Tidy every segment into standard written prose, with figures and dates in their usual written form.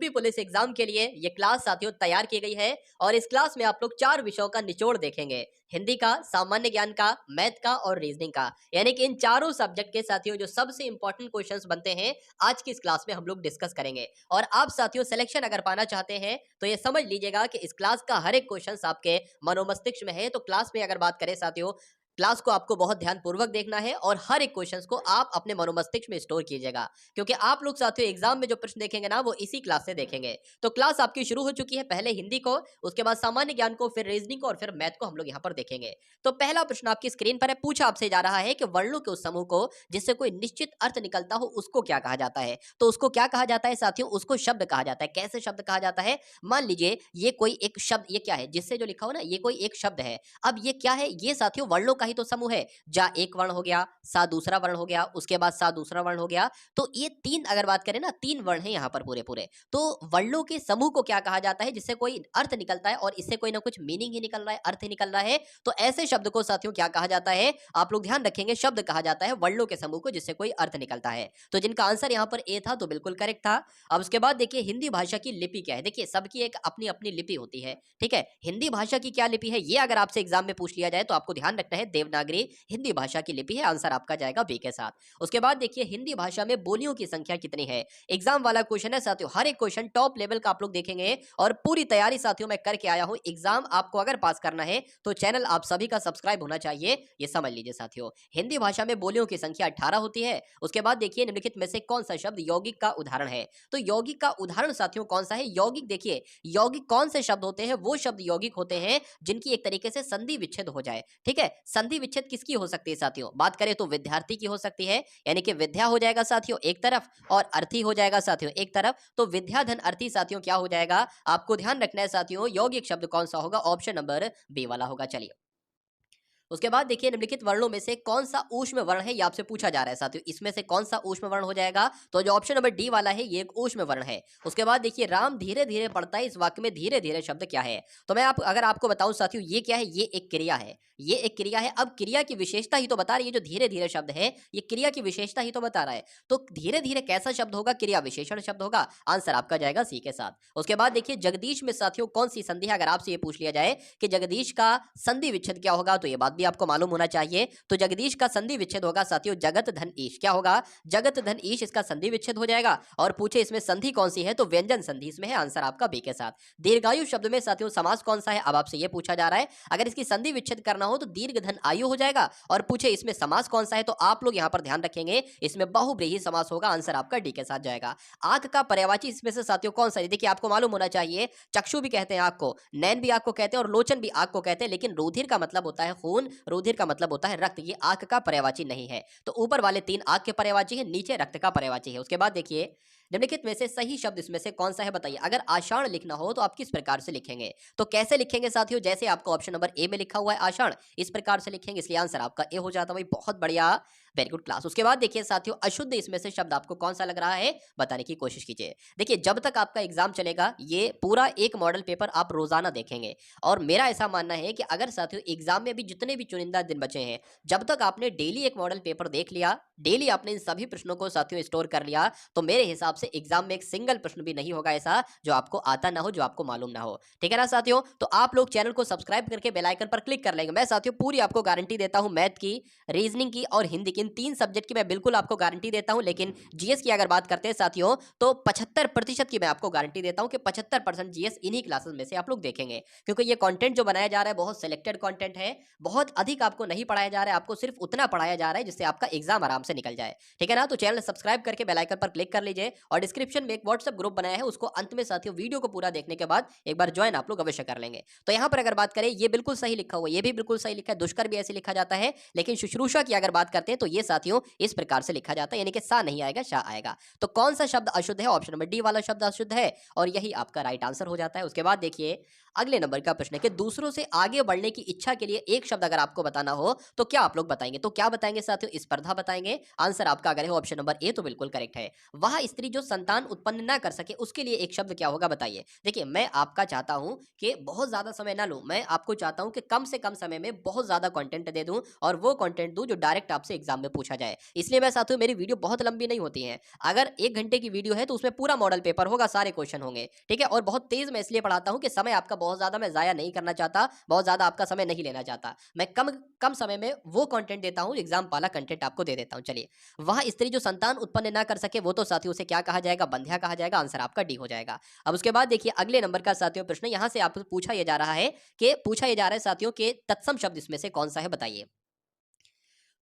UP police exam के लिए ये क्लास साथियों तैयार की गई है और इस क्लास में आप लोग 4 विषयों का निचोड़ देखेंगे। हिंदी का, सामान्य ज्ञान का, मैथ का और रीजनिंग का। यानी कि इन चारों सब्जेक्ट के साथियों जो सबसे इंपॉर्टेंट क्वेश्चंस बनते हैं, आज की इस क्लास में हम लोग डिस्कस करेंगे। और आप साथियों सिलेक्शन अगर पाना चाहते हैं, तो ये समझ लीजिएगा कि इस क्लास का हर एक क्वेश्चंस आपके मनोमस्तिष्क में है। तो क्लास में अगर बात करें साथियों, क्लास को आपको बहुत ध्यानपूर्वक देखना है और हर एक क्वेश्चंस को आप अपने मनोमस्तिष्क में स्टोर कीजिएगा, क्योंकि आप लोग साथियों एग्जाम में जो प्रश्न देखेंगे ना, वो इसी क्लास से देखेंगे। तो क्लास आपकी शुरू हो चुकी है। पहले हिंदी को, उसके बाद सामान्य ज्ञान को, फिर रीजनिंग को और फिर मैथ को हम लोग यहाँ पर देखेंगे। तो पहला प्रश्न आपकी स्क्रीन पर है। पूछा आपसे जा रहा है कि वर्णों के उस समूह को जिससे कोई निश्चित अर्थ निकलता हो, उसको क्या कहा जाता है? तो उसको क्या कहा जाता है साथियों? उसको शब्द कहा जाता है। कैसे शब्द कहा जाता है? मान लीजिए ये कोई एक शब्द, ये क्या है जिससे जो लिखा हो ना, ये कोई एक शब्द है। अब ये क्या है? ये साथियों वर्णों का ही तो समूह है। जा एक वर्ण हो गया, सा दूसरा वर्ण हो गया, उसके बाद सा दूसरा वर्ण हो गया। तो ये तीन अगर बात करें ना, तीन वर्ण है यहाँ पर पूरे पूरे। तो वर्णों के समूह को क्या कहा जाता है? जिससे कोई अर्थ निकलता है और इससे कोई ना कुछ मीनिंग ही निकल रहा है, अर्थ ही निकल रहा है। तो ऐसे शब्द को साथियों क्या कहा जाता है? आप लोग ध्यान रखेंगे, शब्द कहा जाता है वर्णों के समूह को जिससे कोई अर्थ निकलता है। तो जिनका आंसर यहाँ पर ए था, तो बिल्कुल करेक्ट था। अब उसके बाद देखिए हिंदी भाषा की लिपि क्या है। देखिए सबकी एक अपनी अपनी लिपि होती है, ठीक है। हिंदी भाषा की क्या लिपि है, ये अगर आपसे एग्जाम में पूछ लिया जाए तो आपको ध्यान रखना है, देवनागरी हिंदी भाषा की लिपि है। आंसर आपका जाएगा बी के साथ। उसके बाद देखिए हिंदी भाषा में बोलियों की संख्या कितनी है। एग्जाम वाला क्वेश्चन है साथियों, हर एक क्वेश्चन टॉप लेवल का आप लोग देखेंगे और पूरी तैयारी साथियों मैं करके आया हूं। एग्जाम आपको अगर पास करना है तो चैनल आप सभी का सब्सक्राइब होना चाहिए, ये समझ लीजिए साथियों। हिंदी भाषा में बोलियों की संख्या 18 होती है। उसके बाद देखिए निम्नलिखित में से कौन सा शब्द यौगिक का उदाहरण है? तो यौगिक का उदाहरण साथियों कौन सा है? यौगिक देखिए, यौगिक कौन से शब्द होते हैं? वो शब्द यौगिक होते हैं जिनकी एक तरीके से संधि विच्छेद हो जाए, ठीक है। संधि विच्छेद किसकी हो सकती है साथियों? बात करें तो विद्यार्थी की हो सकती है, यानी कि विद्या हो जाएगा साथियों एक तरफ और अर्थी हो जाएगा साथियों एक तरफ। तो विद्या धन अर्थी साथियों क्या हो जाएगा? आपको ध्यान रखना है साथियों, यौगिक शब्द कौन सा होगा? ऑप्शन नंबर बी वाला होगा। चलिए उसके बाद देखिए निम्नलिखित वर्णों में से कौन सा ऊष्म वर्ण है, ये आपसे पूछा जा रहा है साथियों। इसमें से कौन सा ऊष्म वर्ण हो जाएगा? तो जो ऑप्शन नंबर डी वाला है, ये एक ऊष्म वर्ण है। उसके बाद देखिए राम धीरे धीरे पढ़ता है, इस वाक्य में धीरे धीरे शब्द क्या है? तो मैं अगर आपको बताऊं साथियों, ये क्या है? ये एक क्रिया है, ये एक क्रिया है। अब क्रिया की विशेषता ही तो बता रही है, जो धीरे धीरे शब्द है ये क्रिया की विशेषता ही तो बता रहा है। तो धीरे धीरे कैसा शब्द होगा? क्रिया विशेषण शब्द होगा। आंसर आपका जाएगा सी के साथ। उसके बाद देखिए जगदीश में साथियों कौन सी संधि है? अगर आपसे ये पूछ लिया जाए कि जगदीश का संधि विच्छेद क्या होगा, तो ये बात भी आपको मालूम होना चाहिए। तो जगदीश का संधि विच्छेद होगा साथियों जगत धन ईश। क्या होगा? जगत धन ईश, इसका संधि विच्छेद हो जाएगा। और पूछे इसमें संधि कौन सी है, तो व्यंजन संधि इसमें है। आंसर आपका बी के साथ। दीर्घायु शब्द में साथियों समास कौन सा है? अब आपसे ये पूछा जा रहा है, अगर इसकी संधि विच्छेद करना हो तो दीर्घ धन आयु हो जाएगा। और पूछे इसमें समास कौन सा है, तो आप लोग यहां पर ध्यान रखेंगे, इसमें बहुब्रीहि समास होगा। आंसर आपका डी के साथ जाएगा। आंख का पर्यायवाची इसमें से साथियों कौन सा है? देखिए आपको मालूम होना चाहिए, चक्षु भी कहते हैं आंख को, नैन भी आंख को कहते हैं और लोचन भी आंख को कहते हैं। लेकिन रुधिर का मतलब होता है खून, रुधिर का मतलब होता है रक्त, ये आंख का पर्यायवाची नहीं है। तो ऊपर वाले तीन आंख के पर्यायवाची है, नीचे रक्त का पर्यायवाची है। उसके बाद देखिए निम्नलिखित में से सही शब्द इसमें से कौन सा है बताइए। अगर आषाढ़ लिखना हो तो आप किस प्रकार से लिखेंगे? तो कैसे लिखेंगे साथियों? जैसे आपको ऑप्शन नंबर ए में लिखा हुआ है आषाढ़, इस प्रकार से लिखेंगे, इसलिए आंसर आपका ए हो जाता है। भाई बहुत बढ़िया, वेरी गुड क्लास। उसके बाद देखिए साथियों अशुद्ध इसमें से शब्द आपको कौन सा लग रहा है, बताने की कोशिश कीजिए। देखिए जब तक आपका एग्जाम चलेगा, ये पूरा एक मॉडल पेपर आप रोजाना देखेंगे। और मेरा ऐसा मानना है कि अगर साथियों एग्जाम में भी जितने भी चुनिंदा दिन बचे हैं, जब तक आपने डेली एक मॉडल पेपर देख लिया, डेली आपने इन सभी प्रश्नों को साथियों स्टोर कर लिया, तो मेरे हिसाब से एग्जाम में एक सिंगल प्रश्न भी नहीं होगा ऐसा जो आपको आता ना हो, जो आपको मालूम ना हो। ठीक है ना साथियों? तो आप लोग चैनल को सब्सक्राइब करके बेल आइकन पर क्लिक कर लेंगे। मैं साथियों पूरी आपको गारंटी देता हूं, मैथ की, रीजनिंग की और हिंदी की, इन तीन सब्जेक्ट की मैं बिल्कुल आपको गारंटी देता हूं। लेकिन जीएस की अगर बात करते हैं साथियों, तो 75% की मैं आपको गारंटी देता हूं कि 75% जीएस इन्हीं क्लासेस में से आप लोग देखेंगे। क्योंकि ये कंटेंट जो बनाया जा रहा है बहुत सिलेक्टेड कंटेंट है, बहुत अधिक आपको नहीं पढ़ाया जा रहा है, आपको सिर्फ उतना पढ़ाया जा रहा है जिससे आपका एग्जाम आराम से निकल जाए। ठीक है ना? तो चैनल सब्सक्राइब करके बेल आइकन पर क्लिक कर लीजिए और डिस्क्रिप्शन में एक व्हाट्सएप ग्रुप बनाया है, उसको अंत में साथियों वीडियो को पूरा देखने के बाद एक बार ज्वाइन आप लोग अवश्य कर लेंगे। तो यहां पर अगर बात करें, ये बिल्कुल सही लिखा हुआ है, ये भी बिल्कुल सही लिखा है, दुष्कर भी ऐसे लिखा जाता है। लेकिन शुश्रूषा की अगर बात करते हैं तो ये साथियों इस प्रकार से लिखा जाता है, यानी कि सा नहीं आएगा, शा आएगा। तो कौन सा शब्द अशुद्ध है? ऑप्शन नंबर डी वाला शब्द अशुद्ध है और यही आपका राइट आंसर हो जाता है। उसके बाद देखिए अगले नंबर का प्रश्न है कि दूसरों से आगे बढ़ने की इच्छा के लिए एक शब्द अगर आपको बताना हो तो क्या आप लोग बताएंगे? तो क्या बताएंगे साथियों? स्पर्धा बताएंगे। आंसर आपका अगर है ऑप्शन नंबर ए, तो बिल्कुल करेक्ट है। वह स्त्री जो संतान उत्पन्न ना कर सके उसके लिए एक शब्द क्या होगा बताइए। देखिए मैं आपका चाहता हूँ कि बहुत ज़्यादा समय ना लूँ, मैं आपको चाहता हूँ कि कम से कम समय में बहुत ज़्यादा कंटेंट दे दूँ और वो कंटेंट दूँ जो डायरेक्ट आपसे एग्जाम में पूछा जाए। इसलिए मैं साथियों मेरी वीडियो बहुत लंबी नहीं होती है। अगर 1 घंटे की वीडियो है तो उसमें पूरा मॉडल पेपर होगा, सारे क्वेश्चन होंगे, ठीक है? और बहुत तेज़ मैं इसलिए पढ़ाता हूँ कि समय आपका बहुत ज़्यादा मैं ज़ाया नहीं करना चाहता, बहुत ज़्यादा आपका समय नहीं लेना चाहता। मैं कम कम समय में वो कंटेंट देता हूँ, एग्जाम वाला कंटेंट आपको दे देता हूँ। चलिए, वह स्त्री जो संतान उत्पन्न ना कर सके वो तो साथियों उसे क्या कहा जाएगा? बंध्या कहा जाएगा। आंसर आपका डी हो जाएगा। अब उसके बाद देखिए अगले नंबर का साथियों प्रश्न यहाँ से आपसे पूछा ये जा रहा है कि साथियों के तत्सम शब्द इसमें से कौन सा है बताइए।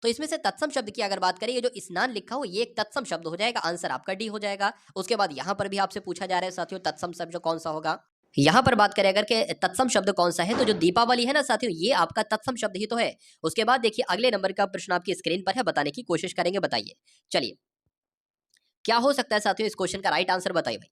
तो इसमें से तत्सम शब्द की अगर बात करें, ये जो स्नान लिखा हो ये एक तत्सम शब्द हो जाएगा। आंसर आपका डी हो जाएगा। उसके बाद यहाँ पर भी आपसे पूछा जा रहा है साथियों तत्सम शब्द कौन सा होगा। यहाँ पर बात करें अगर के तत्सम शब्द कौन सा है, तो जो दीपावली है ना साथियों ये आपका तत्सम शब्द ही तो है। उसके बाद देखिए अगले नंबर का प्रश्न आपकी स्क्रीन पर है, बताने की कोशिश करेंगे, बताइए। चलिए, क्या हो सकता है साथियों इस क्वेश्चन का राइट आंसर बताइए भाई।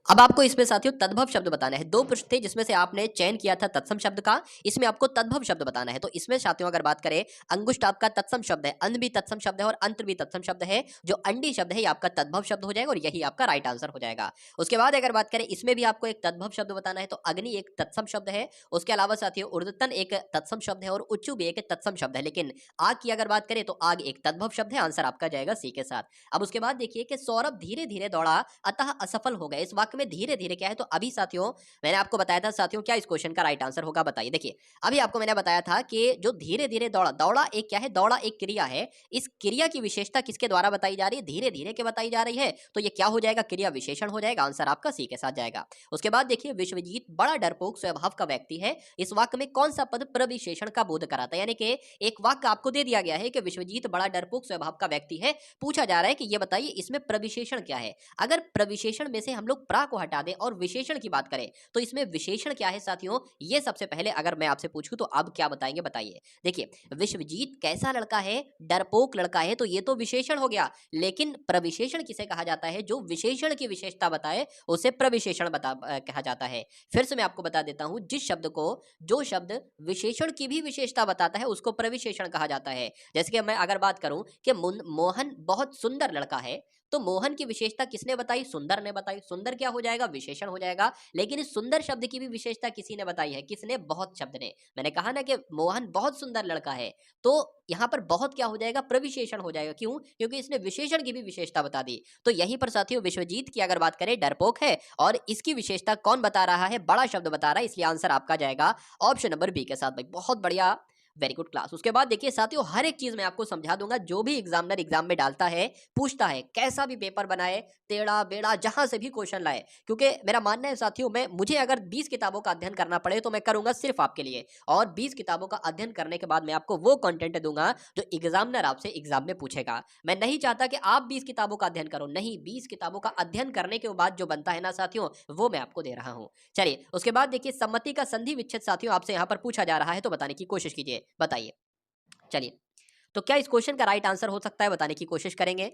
अब आपको इसमें साथियों तद्भव शब्द बताना है। 2 प्रश्न थे जिसमें से आपने चयन किया था तत्सम शब्द का, इसमें आपको तद्भव शब्द बताना है। तो इसमें साथियों अगर बात करें, अंगुष्ठ आपका तत्सम शब्द है, अन्न भी तत्सम शब्द है और अंत्र भी तत्सम शब्द है। जो अंडी शब्द है ये आपका तद्भव शब्द हो जाएगा और यही आपका राइट आंसर हो जाएगा। उसके बाद अगर बात करें इसमें भी आपको एक तद्भव शब्द बताना है, तो अग्नि एक तत्सम शब्द है। उसके अलावा साथियों ऊर्ध्वतन एक तत्सम शब्द है और उच्चु भी एक तत्सम शब्द है। लेकिन आग की अगर बात करें तो आग एक तद्भव शब्द है। आंसर आपका जाएगा सी के साथ। अब उसके बाद देखिए कि सौरभ धीरे-धीरे दौड़ा अतः असफल हो गए। इस वाक्य में धीरे-धीरे क्या है, तो अभी साथियों मैंने आपको बताया था साथियों क्या इस क्वेश्चन का राइट आंसर होगा बताइए। देखिए अभी आपको मैंने बताया था कि जो धीरे-धीरे दौड़ा, दौड़ा एक क्या है, दौड़ा एक क्रिया है। इस क्रिया की विशेषता किसके द्वारा बताई जा रही है? धीरे-धीरे के बताई जा रही है। तो ये क्या हो जाएगा? क्रिया विशेषण हो जाएगा। आंसर आपका सी के साथ जाएगा। उसके बाद देखिए विश्वजीत बड़ा डरपोक स्वभाव का व्यक्ति है। इस वाक्य में कौन सा पद प्रविशेषण का बोध कराता है? यानी कि एक वाक्य आपको दे दिया गया है कि विश्वजीत बड़ा डरपोक स्वभाव का व्यक्ति है। पूछा जा रहा है कि ये बताइए इसमें प्रविशेषण क्या है? अगर प्रविशेषण में से हम लोग प्रा को हटा दें और विशेषण की बात करें, तो इसमें विशेषण क्या है साथियों? ये सबसे पहले अगर मैं आपसे पूछूं तो अब क्या बताएंगे बताइए। देखिए विश्वजीत कैसा लड़का है? डरपोक लड़का है, तो ये तो विशेषण हो गया। लेकिन प्रविशेषण किसे कहा जाता है? जो विशेषण की विशेषता बताए उसे प्रविशेषण कहा जाता है। फिर से मैं आपको बता देता हूं, जिस शब्द को जो शब्द विशेषण की भी विशेषता बताता है उसको प्रविशेषण कहा जाता है। जैसे कि मैं अगर बात करूं कि मोहन बहुत सुंदर लड़का है, तो मोहन की विशेषता किसने बताई? सुंदर ने बताई। सुंदर क्या हो जाएगा? विशेषण हो जाएगा। लेकिन इस सुंदर शब्द की भी विशेषता किसी ने बताई है। किसने? बहुत शब्द ने। मैंने कहा ना कि मोहन बहुत सुंदर लड़का है, तो यहाँ पर बहुत क्या हो जाएगा? प्रविशेषण हो जाएगा। क्यों? क्योंकि इसने विशेषण की भी विशेषता बता दी। तो यहीं पर साथियों विश्वजीत की अगर बात करें डरपोक है और इसकी विशेषता कौन बता रहा है? बड़ा शब्द बता रहा है। इसलिए आंसर आपका जाएगा ऑप्शन नंबर बी के साथ। भाई बहुत बढ़िया, वेरी गुड क्लास। उसके बाद देखिए साथियों हर एक चीज मैं आपको समझा दूंगा, जो भी एग्जामिनर एग्जाम में डालता है, पूछता है, कैसा भी पेपर बनाए, टेढ़ा बेड़ा जहां से भी क्वेश्चन लाए, क्योंकि मेरा मानना है साथियों मैं मुझे अगर 20 किताबों का अध्ययन करना पड़े तो मैं करूंगा सिर्फ आपके लिए। और 20 किताबों का अध्ययन करने के बाद मैं आपको वो कंटेंट दूंगा जो एग्जामिनर आपसे एग्जाम में पूछेगा। मैं नहीं चाहता कि आप 20 किताबों का अध्ययन करो, नहीं, 20 किताबों का अध्ययन करने के बाद जो बनता है ना साथियों, वो मैं आपको दे रहा हूं। चलिए उसके बाद देखिए सम्मति का संधि विच्छेद साथियों आपसे यहां पर पूछा जा रहा है, तो बताने की कोशिश कीजिए, बताइए। चलिए, तो क्या इस क्वेश्चन का राइट आंसर हो सकता है? बताने की कोशिश करेंगे।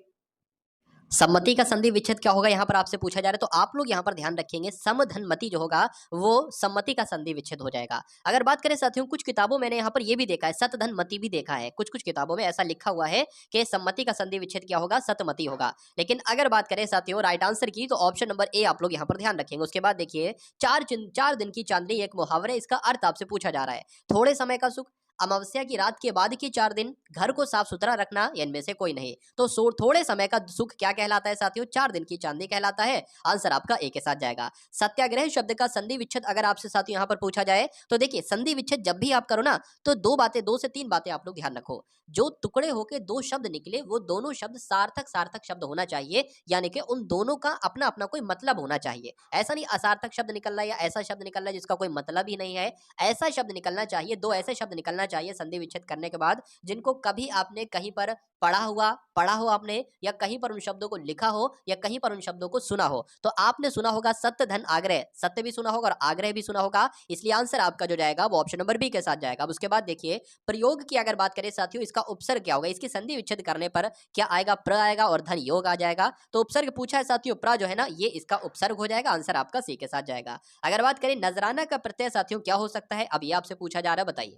सम्मति का संधि विच्छेद क्या होगा यहाँ पर आपसे पूछा जा रहा है, तो आप लोग यहाँ पर ध्यान रखेंगे समधनमति जो होगा वो सम्मति का संधि विच्छेद हो जाएगा। अगर बात करें साथियों कुछ किताबों मैंने यहाँ पर ये भी देखा है, सतधनमति भी देखा है, कुछ कुछ किताबों में ऐसा लिखा हुआ है कि सम्मति का संधि विच्छेद क्या होगा? सतमति होगा। लेकिन अगर बात करें साथियों राइट आंसर की, तो ऑप्शन नंबर ए आप लोग यहाँ पर ध्यान रखेंगे। उसके बाद देखिए 4 दिन की चांदनी एक मुहावरा है, इसका अर्थ आपसे पूछा जा रहा है। थोड़े समय का सुख, अमावस्या की रात के बाद के 4 दिन, घर को साफ सुथरा रखना, इनमें से कोई नहीं। तो थोड़े समय का सुख क्या कहलाता है साथियों? 4 दिन की चांदनी कहलाता है। आंसर आपका ए के साथ जाएगा। सत्याग्रह शब्द का संधि विच्छेद अगर आपसे साथियों यहाँ पर पूछा जाए, तो देखिए संधि विच्छेद जब भी आप करो ना, तो 2 से 3 बातें आप लोग ध्यान रखो। जो टुकड़े होके 2 शब्द निकले वो दोनों शब्द सार्थक सार्थक शब्द होना चाहिए, यानी कि उन दोनों का अपना अपना कोई मतलब होना चाहिए। ऐसा नहीं असार्थक शब्द निकल रहा है या ऐसा शब्द निकल रहा है जिसका कोई मतलब ही नहीं है। ऐसा शब्द निकलना चाहिए, 2 ऐसे शब्द निकलना चाहिए संधि विच्छेद करने के बाद जिनको कभी आपने कहीं पर पढ़ा हो आपने, या कहीं पर उन शब्दों को लिखा हो, या कहीं पर उन शब्दों को सुना हो। तो आपने सुना होगा सत्य धन आग्रह, सत्य भी सुना होगा और आग्रह भी सुना होगा। इसलिए आंसर आपका जो जाएगा वो ऑप्शन नंबर बी के साथ जाएगा। अब उसके बाद देखिए प्रयोग की अगर बात करें साथियों, इसका उपसर्ग क्या होगा? इसकी संधि विच्छेद करने पर क्या आएगा? प्र आएगा और धन योग आ जाएगा। तो उपसर्ग पूछा है साथियों, प्र जो है ना ये इसका उपसर्ग हो जाएगा। आंसर आपका सी के साथ जाएगा। अगर बात करें नजराना का प्रत्यय साथियों क्या हो सकता है, अब ये आपसे पूछा जा रहा है, बताइए।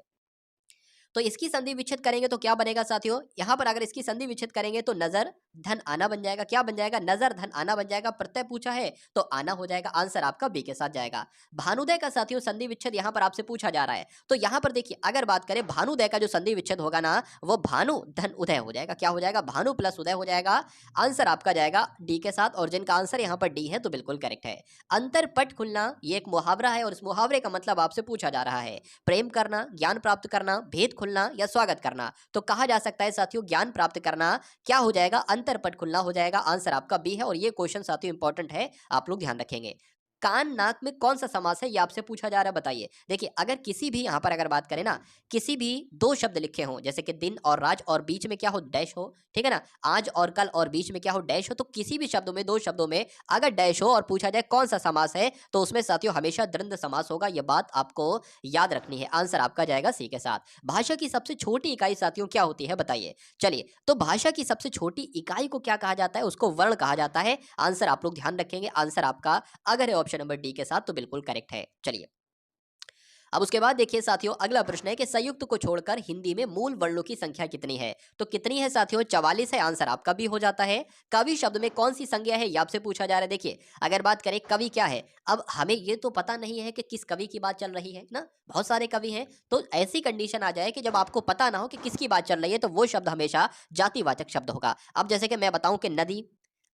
तो इसकी संधि विच्छेद करेंगे तो क्या बनेगा साथियों, यहाँ पर अगर इसकी संधि विच्छेद करेंगे तो नजर धन आना बन जाएगा। क्या बन जाएगा, नजर धन आना बन जाएगा। प्रत्यय पूछा है तो आना हो जाएगा, आंसर आपका बी के साथ जाएगा। भानुदय का साथियों संधि विच्छेद यहाँ पर आपसे पूछा जा रहा है, तो यहाँ पर देखिए अगर बात करें भानुदय का जो संधि विच्छेद होगा ना, वो भानु धन उदय हो जाएगा। क्या हो जाएगा, भानु प्लस उदय हो जाएगा। आंसर आपका जाएगा डी के साथ, और जिनका आंसर यहाँ पर डी है तो बिल्कुल करेक्ट है। अंतरपट खुलना ये एक मुहावरा है, और इस मुहावरे का मतलब आपसे पूछा जा रहा है प्रेम करना, ज्ञान प्राप्त करना, भेद खुलना या स्वागत करना। तो कहा जा सकता है साथियों ज्ञान प्राप्त करना। क्या हो जाएगा, अंतरपट खुलना हो जाएगा। आंसर आपका बी है, और ये क्वेश्चन साथियों इंपॉर्टेंट है, आप लोग ध्यान रखेंगे। कान नाक में कौन सा समास है, ये आपसे पूछा जा रहा है, बताइए। देखिए अगर किसी भी यहाँ पर अगर बात करें ना, किसी भी दो शब्द लिखे हों, जैसे कि दिन और राज, और बीच में क्या हो, डैश हो, ठीक है ना, आज और कल, और बीच में क्या हो, डैश हो, तो किसी भी शब्दों में, दो शब्दों में अगर डैश हो और पूछा जाए कौन सा समास है, तो उसमें साथियों हमेशा द्वंद्व समास होगा। यह बात आपको याद रखनी है। आंसर आपका जाएगा सी के साथ। भाषा की सबसे छोटी इकाई साथियों क्या होती है, बताइए। चलिए, तो भाषा की सबसे छोटी इकाई को क्या कहा जाता है, उसको वर्ण कहा जाता है। आंसर आप लोग ध्यान रखेंगे। आंसर आपका अगर है ऑप्शन नंबर डी के साथ तो बिल्कुल करेक्ट है। चलिए, अब उसके बाद देखिए साथियों अगला प्रश्न है कि संयुक्त को छोड़कर हिंदी में मूल वर्णों की संख्या कितनी है। तो कितनी है साथियों, 44 है। आंसर आपका भी हो जाता है। कवि शब्द में कौन सी संज्ञा है, ये आपसे पूछा जा रहा है। देखिए अगर बात करें कवि क्या है, अब हमें ये तो पता नहीं है कि किस कवि की बात चल रही है ना, बहुत सारे कवि हैं। तो ऐसी कंडीशन आ जाए कि जब आपको पता ना हो कि किसकी बात चल रही है, तो वो शब्द हमेशा जातिवाचक शब्द होगा। अब जैसे कि मैं बताऊं कि नदी,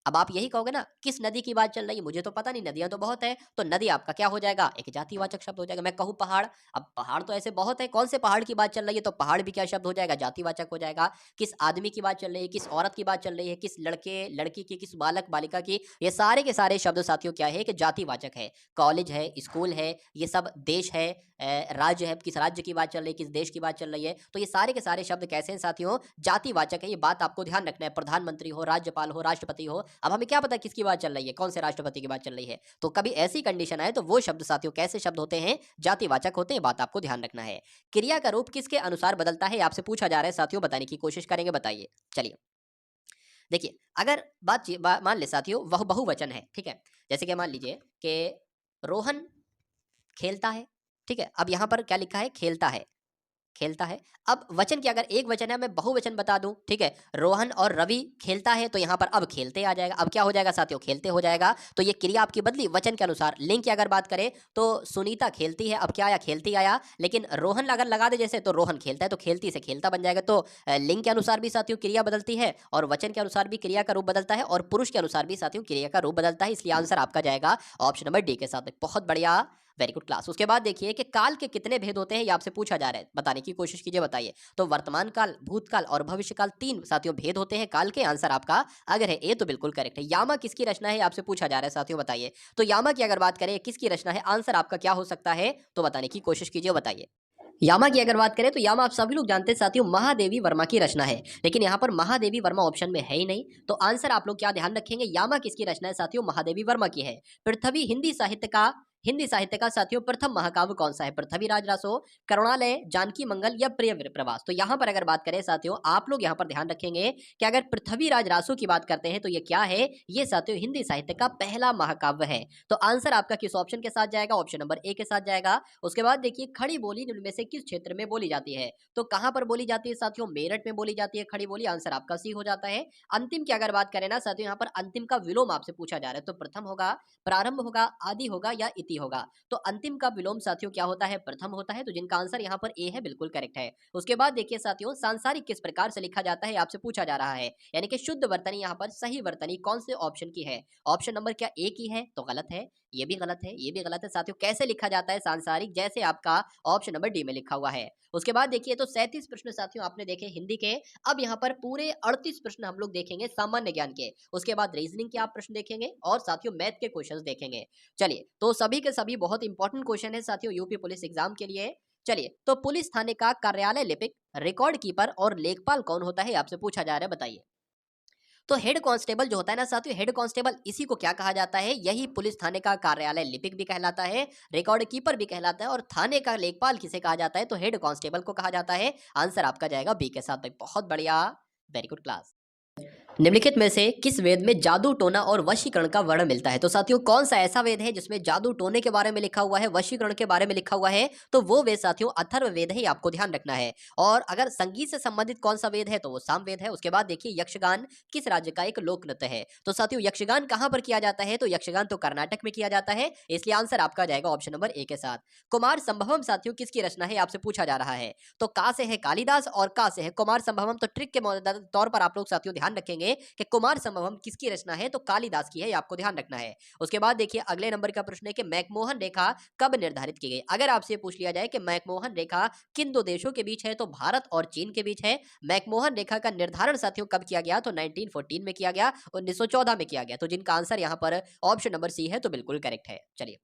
अब आप यही कहोगे ना किस नदी की बात चल रही है, मुझे तो पता नहीं, नदियां तो बहुत है। तो नदी आपका क्या हो जाएगा, एक जातिवाचक शब्द हो जाएगा। मैं कहूँ पहाड़, अब पहाड़ तो ऐसे बहुत है, कौन से पहाड़ की बात चल रही है, तो पहाड़ भी क्या शब्द हो जाएगा, जातिवाचक हो जाएगा। किस आदमी की बात चल रही है, किस औरत की बात चल रही है, किस लड़के लड़की की, किस बालक बालिका की, ये सारे के सारे शब्द साथियों क्या है कि जातिवाचक है। कॉलेज है, स्कूल है, ये सब देश है, राज्य है, किस राज्य की बात चल रही है, किस देश की बात चल रही है, तो ये सारे के सारे शब्द कैसे हैं साथियों, जातिवाचक है। ये बात आपको ध्यान रखना है। प्रधानमंत्री हो, राज्यपाल हो, राष्ट्रपति हो, अब हमें क्या पता किसकी बात चल रही है, कौन से राष्ट्रपति की बात चल रही है। तो कभी ऐसी कंडीशन आए तो वो शब्द साथियों कैसे शब्द होते हैं, जातिवाचक होते हैं। बात आपको ध्यान रखना है। क्रिया का रूप किसके अनुसार बदलता है, आपसे पूछा जा रहा है साथियों, बताने की कोशिश करेंगे, बताइए। चलिए, देखिए अगर मान ले साथियों वह बहुवचन है, ठीक है, जैसे कि मान लीजिए कि रोहन खेलता है, ठीक है। अब यहाँ पर क्या लिखा है, खेलता है, खेलता है। अब वचन की अगर एक वचन है, मैं बहुवचन बता दूं, ठीक है, रोहन और रवि खेलता है, तो यहाँ पर अब खेलते आ जाएगा। अब क्या हो जाएगा साथियों, खेलते हो जाएगा। तो ये क्रिया आपकी बदली वचन के अनुसार। लिंग की अगर बात करें तो सुनीता खेलती है, अब क्या आया, खेलती आया। लेकिन रोहन अगर लगा दे जैसे, तो रोहन खेलता है, तो खेलती से खेलता बन जाएगा। तो लिंग के अनुसार भी साथियों क्रिया बदलती है, और वचन के अनुसार भी क्रिया का रूप बदलता है, और पुरुष के अनुसार भी साथियों क्रिया का रूप बदलता है। इसलिए आंसर आपका जाएगा ऑप्शन नंबर डी के साथ। बहुत बढ़िया, वेरी गुड क्लास। उसके बाद देखिए कि काल के कितने भेद होते हैं, ये आपसे पूछा जा रहा है, बताने की कोशिश कीजिए, बताइए। तो वर्तमान काल, भूतकाल और भविष्यकाल, तीन साथियों भेद होते हैं काल के। आंसर आपका अगर है ए तो बिल्कुल करेक्ट है। यामा किसकी रचना है, आपसे पूछा जा रहा है साथियों, बताइए। तो यामा की अगर बात करें किसकी रचना है, आंसर आपका क्या हो सकता है, तो बताने की कोशिश कीजिए, बताइए। यामा की अगर बात करें तो यामा आप सभी लोग जानते हैं साथियों महादेवी वर्मा की रचना है, लेकिन यहाँ पर महादेवी वर्मा ऑप्शन में है ही नहीं। तो आंसर आप लोग क्या ध्यान रखेंगे, यामा किसकी रचना है साथियों, महादेवी वर्मा की है। पृथ्वी हिंदी साहित्य का साथियों प्रथम महाकाव्य कौन सा है, पृथ्वीराज रासो, करुणालय, जानकी मंगल या प्रिय प्रवास। तो यहाँ पर अगर बात करें साथियों, आप लोग यहाँ पर ध्यान रखेंगे कि अगर पृथ्वीराज रासो की बात करते हैं तो ये क्या है, ये साथियों हिंदी साहित्य का पहला महाकाव्य है। तो आंसर आपका किस ऑप्शन के साथ जाएगा, ऑप्शन नंबर ए के साथ जाएगा। उसके बाद देखिए खड़ी बोली निम्न में से किस क्षेत्र में बोली जाती है, तो कहां पर बोली जाती है साथियों, मेरठ में बोली जाती है खड़ी बोली। आंसर आपका सी हो जाता है। अंतिम की अगर बात करें ना साथियों, यहाँ पर अंतिम का विलोम आपसे पूछा जा रहा है, तो प्रथम होगा, प्रारंभ होगा, आदि होगा या इति होगा। तो अंतिम का विलोम साथियों क्या होता है, प्रथम होता है। तो जिनका आंसर यहाँ पर ए है बिल्कुल करेक्ट है। उसके बाद देखिए साथियों सांसारिक किस प्रकार से लिखा जाता है, आपसे पूछा जा रहा है, यानी कि शुद्ध वर्तनी यहाँ पर सही वर्तनी कौन से ऑप्शन की है। ऑप्शन नंबर क्या ए की है, तो गलत है, ये भी गलत है, ये भी गलत है साथियों। कैसे लिखा जाता है सांसारिक, जैसे आपका ऑप्शन नंबर डी में लिखा हुआ है। उसके बाद देखिए तो 37 प्रश्न साथियों आपने देखे हिंदी के। अब यहाँ पर पूरे 38 प्रश्न हम लोग देखेंगे सामान्य ज्ञान के। उसके बाद रीजनिंग के आप प्रश्न देखेंगे, और साथियों मैथ के क्वेश्चंस देखेंगे। चलिए, तो सभी के सभी बहुत इंपॉर्टेंट क्वेश्चन है साथियों यूपी पुलिस एग्जाम के लिए। चलिए, तो पुलिस थाने का कार्यालय लिपिक, रिकॉर्ड कीपर और लेखपाल कौन होता है, आपसे पूछा जा रहा है, बताइए। तो हेड कांस्टेबल जो होता है ना साथियों, हेड कांस्टेबल इसी को क्या कहा जाता है, यही पुलिस थाने का कार्यालय लिपिक भी कहलाता है, रिकॉर्ड कीपर भी कहलाता है, और थाने का लेखपाल किसे कहा जाता है, तो हेड कांस्टेबल को कहा जाता है। आंसर आपका जाएगा बी के साथ। भाई बहुत बढ़िया, वेरी गुड क्लास। निम्नलिखित में से किस वेद में जादू टोना और वशीकरण का वर्णन मिलता है? तो साथियों कौन सा ऐसा वेद है जिसमें जादू टोने के बारे में लिखा हुआ है, वशीकरण के बारे में लिखा हुआ है? तो वो वेद साथियों अथर्ववेद है, ये आपको ध्यान रखना है। और अगर संगीत से संबंधित कौन सा वेद है तो वो सामवेद है। उसके बाद देखिए यक्षगान किस राज्य का एक लोक नृत्य है? तो साथियों यक्षगान कहाँ पर किया जाता है? तो यक्षगान तो कर्नाटक में किया जाता है, इसलिए आंसर आपका जाएगा ऑप्शन नंबर ए के साथ। कुमार संभवम साथियों किसकी रचना है आपसे पूछा जा रहा है? तो का से है कालिदास और का से है कुमार संभवम। तो ट्रिक के तौर पर आप लोग साथियों ध्यान रखेंगे कि कुमार संभवम किसकी रचना है? तो कालिदास की है, ये आपको ध्यान रखना है। उसके बाद देखिए अगले नंबर का प्रश्न है कि मैकमोहन रेखा कब निर्धारित की गई? अगर आपसे पूछ लिया जाए कि मैकमोहन रेखा किन दो देशों के बीच है? तो भारत और चीन के बीच है। मैकमोहन रेखा का निर्धारण साथियों कब किया गया? तो 1914 में किया गया, 1914 में किया गया। तो जिनका आंसर यहाँ पर ऑप्शन नंबर सी है, तो बिल्कुल करेक्ट है। चलिए,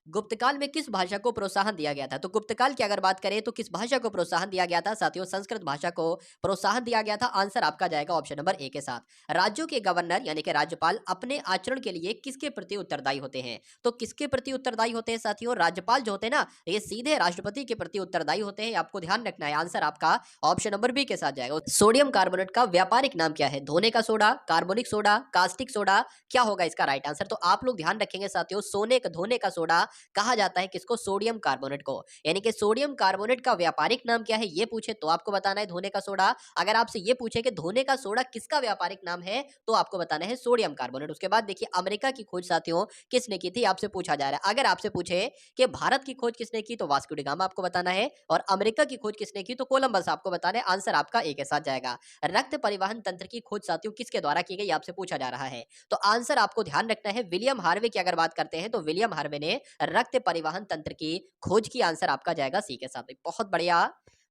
गुप्तकाल में किस भाषा को प्रोत्साहन दिया गया था? तो गुप्तकाल की अगर बात करें तो किस भाषा को प्रोत्साहन दिया गया था? साथियों संस्कृत भाषा को प्रोत्साहन दिया गया था। आंसर आपका जाएगा ऑप्शन नंबर ए के साथ। राज्यों के गवर्नर यानी कि राज्यपाल अपने आचरण के लिए किसके प्रति उत्तरदायी होते हैं? तो किसके प्रति उत्तरदायी होते हैं साथियों? राज्यपाल जो होते हैं ना, ये सीधे राष्ट्रपति के प्रति उत्तरदायी होते हैं, आपको ध्यान रखना है। आंसर आपका ऑप्शन नंबर बी के साथ जाएगा। सोडियम कार्बोनेट का व्यापारिक नाम क्या है? धोने का soda, carbonic soda, caustic soda, क्या होगा इसका राइट आंसर? तो आप लोग ध्यान रखेंगे साथियों, धोने का सोडा कहा जाता है किसको? सोडियम कार्बोनेट को। यानी कि सोडियम कार्बोनेट का व्यापारिक नाम क्या है ये पूछे तो आपको बताना है धोने का सोडा। अगर आपसे ये पूछे कि धोने का सोडा किसका व्यापारिक नाम है तो आपको बताना है सोडियम कार्बोनेट। उसके बाद देखिए अमेरिका की खोज साथियों किसने की थी आपसे पूछा जा रहा है। अगर आपसे पूछे कि भारत की खोज किसने की तो वास्को डी गामा आपको बताना है, और अमेरिका की खोज किसने की तो कोलंबस आपको बताना है। आंसर आपका ए के साथ जाएगा। रक्त परिवहन तंत्र की खोज साथियों किसके द्वारा की गई आपसे पूछा जा रहा है। तो आंसर आपको ध्यान रखना है विलियम हार्वे की अगर बात करते हैं तो विलियम हार्वे ने रक्त परिवहन तंत्र की खोज की। आंसर आपका जाएगा सी के साथ। बहुत बढ़िया,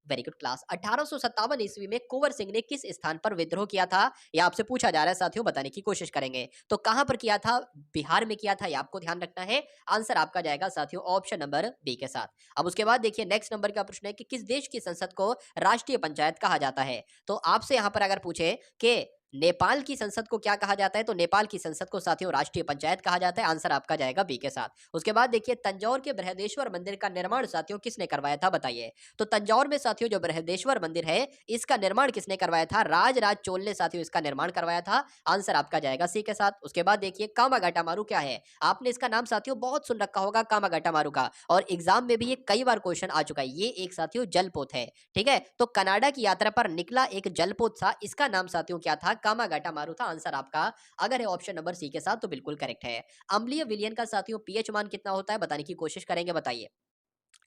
वेरी गुड क्लास। 1857 ईस्वी में कुंवर सिंह ने किस स्थान पर विद्रोह किया था यह आपसे पूछा जा रहा है साथियों, बताने की कोशिश करेंगे। तो कहां पर किया था? बिहार में किया था, यह आपको ध्यान रखना है। आंसर आपका जाएगा साथियों ऑप्शन नंबर बी के साथ। अब उसके बाद देखिए नेक्स्ट नंबर का प्रश्न है कि किस देश की संसद को राष्ट्रीय पंचायत कहा जाता है? तो आपसे यहां पर अगर पूछे कि नेपाल की संसद को क्या कहा जाता है तो नेपाल की संसद को साथियों राष्ट्रीय पंचायत कहा जाता है। आंसर आपका जाएगा बी के साथ। उसके बाद देखिए तंजौर के बृहदेश्वर मंदिर का निर्माण साथियों किसने करवाया था बताइए? तो तंजौर में साथियों जो बृहदेश्वर मंदिर है इसका निर्माण किसने करवाया था? राजराज चोल ने साथियों इसका निर्माण करवाया था। आंसर आपका जाएगा सी के साथ। उसके बाद देखिए कामागाटा मारू क्या है? आपने इसका नाम साथियों बहुत सुन रखा होगा कामागाटा मारू का, और एग्जाम में भी ये कई बार क्वेश्चन आ चुका है। ये एक साथियों जलपोत है, ठीक है। तो कनाडा की यात्रा पर निकला एक जलपोत था, इसका नाम साथियों क्या था? कामागाटा मारू था। आंसर आपका अगर है ऑप्शन नंबर सी के साथ तो बिल्कुल करेक्ट है। अम्लीय विलयन का साथियों पीएच मान कितना होता है बताने की कोशिश करेंगे, बताइए।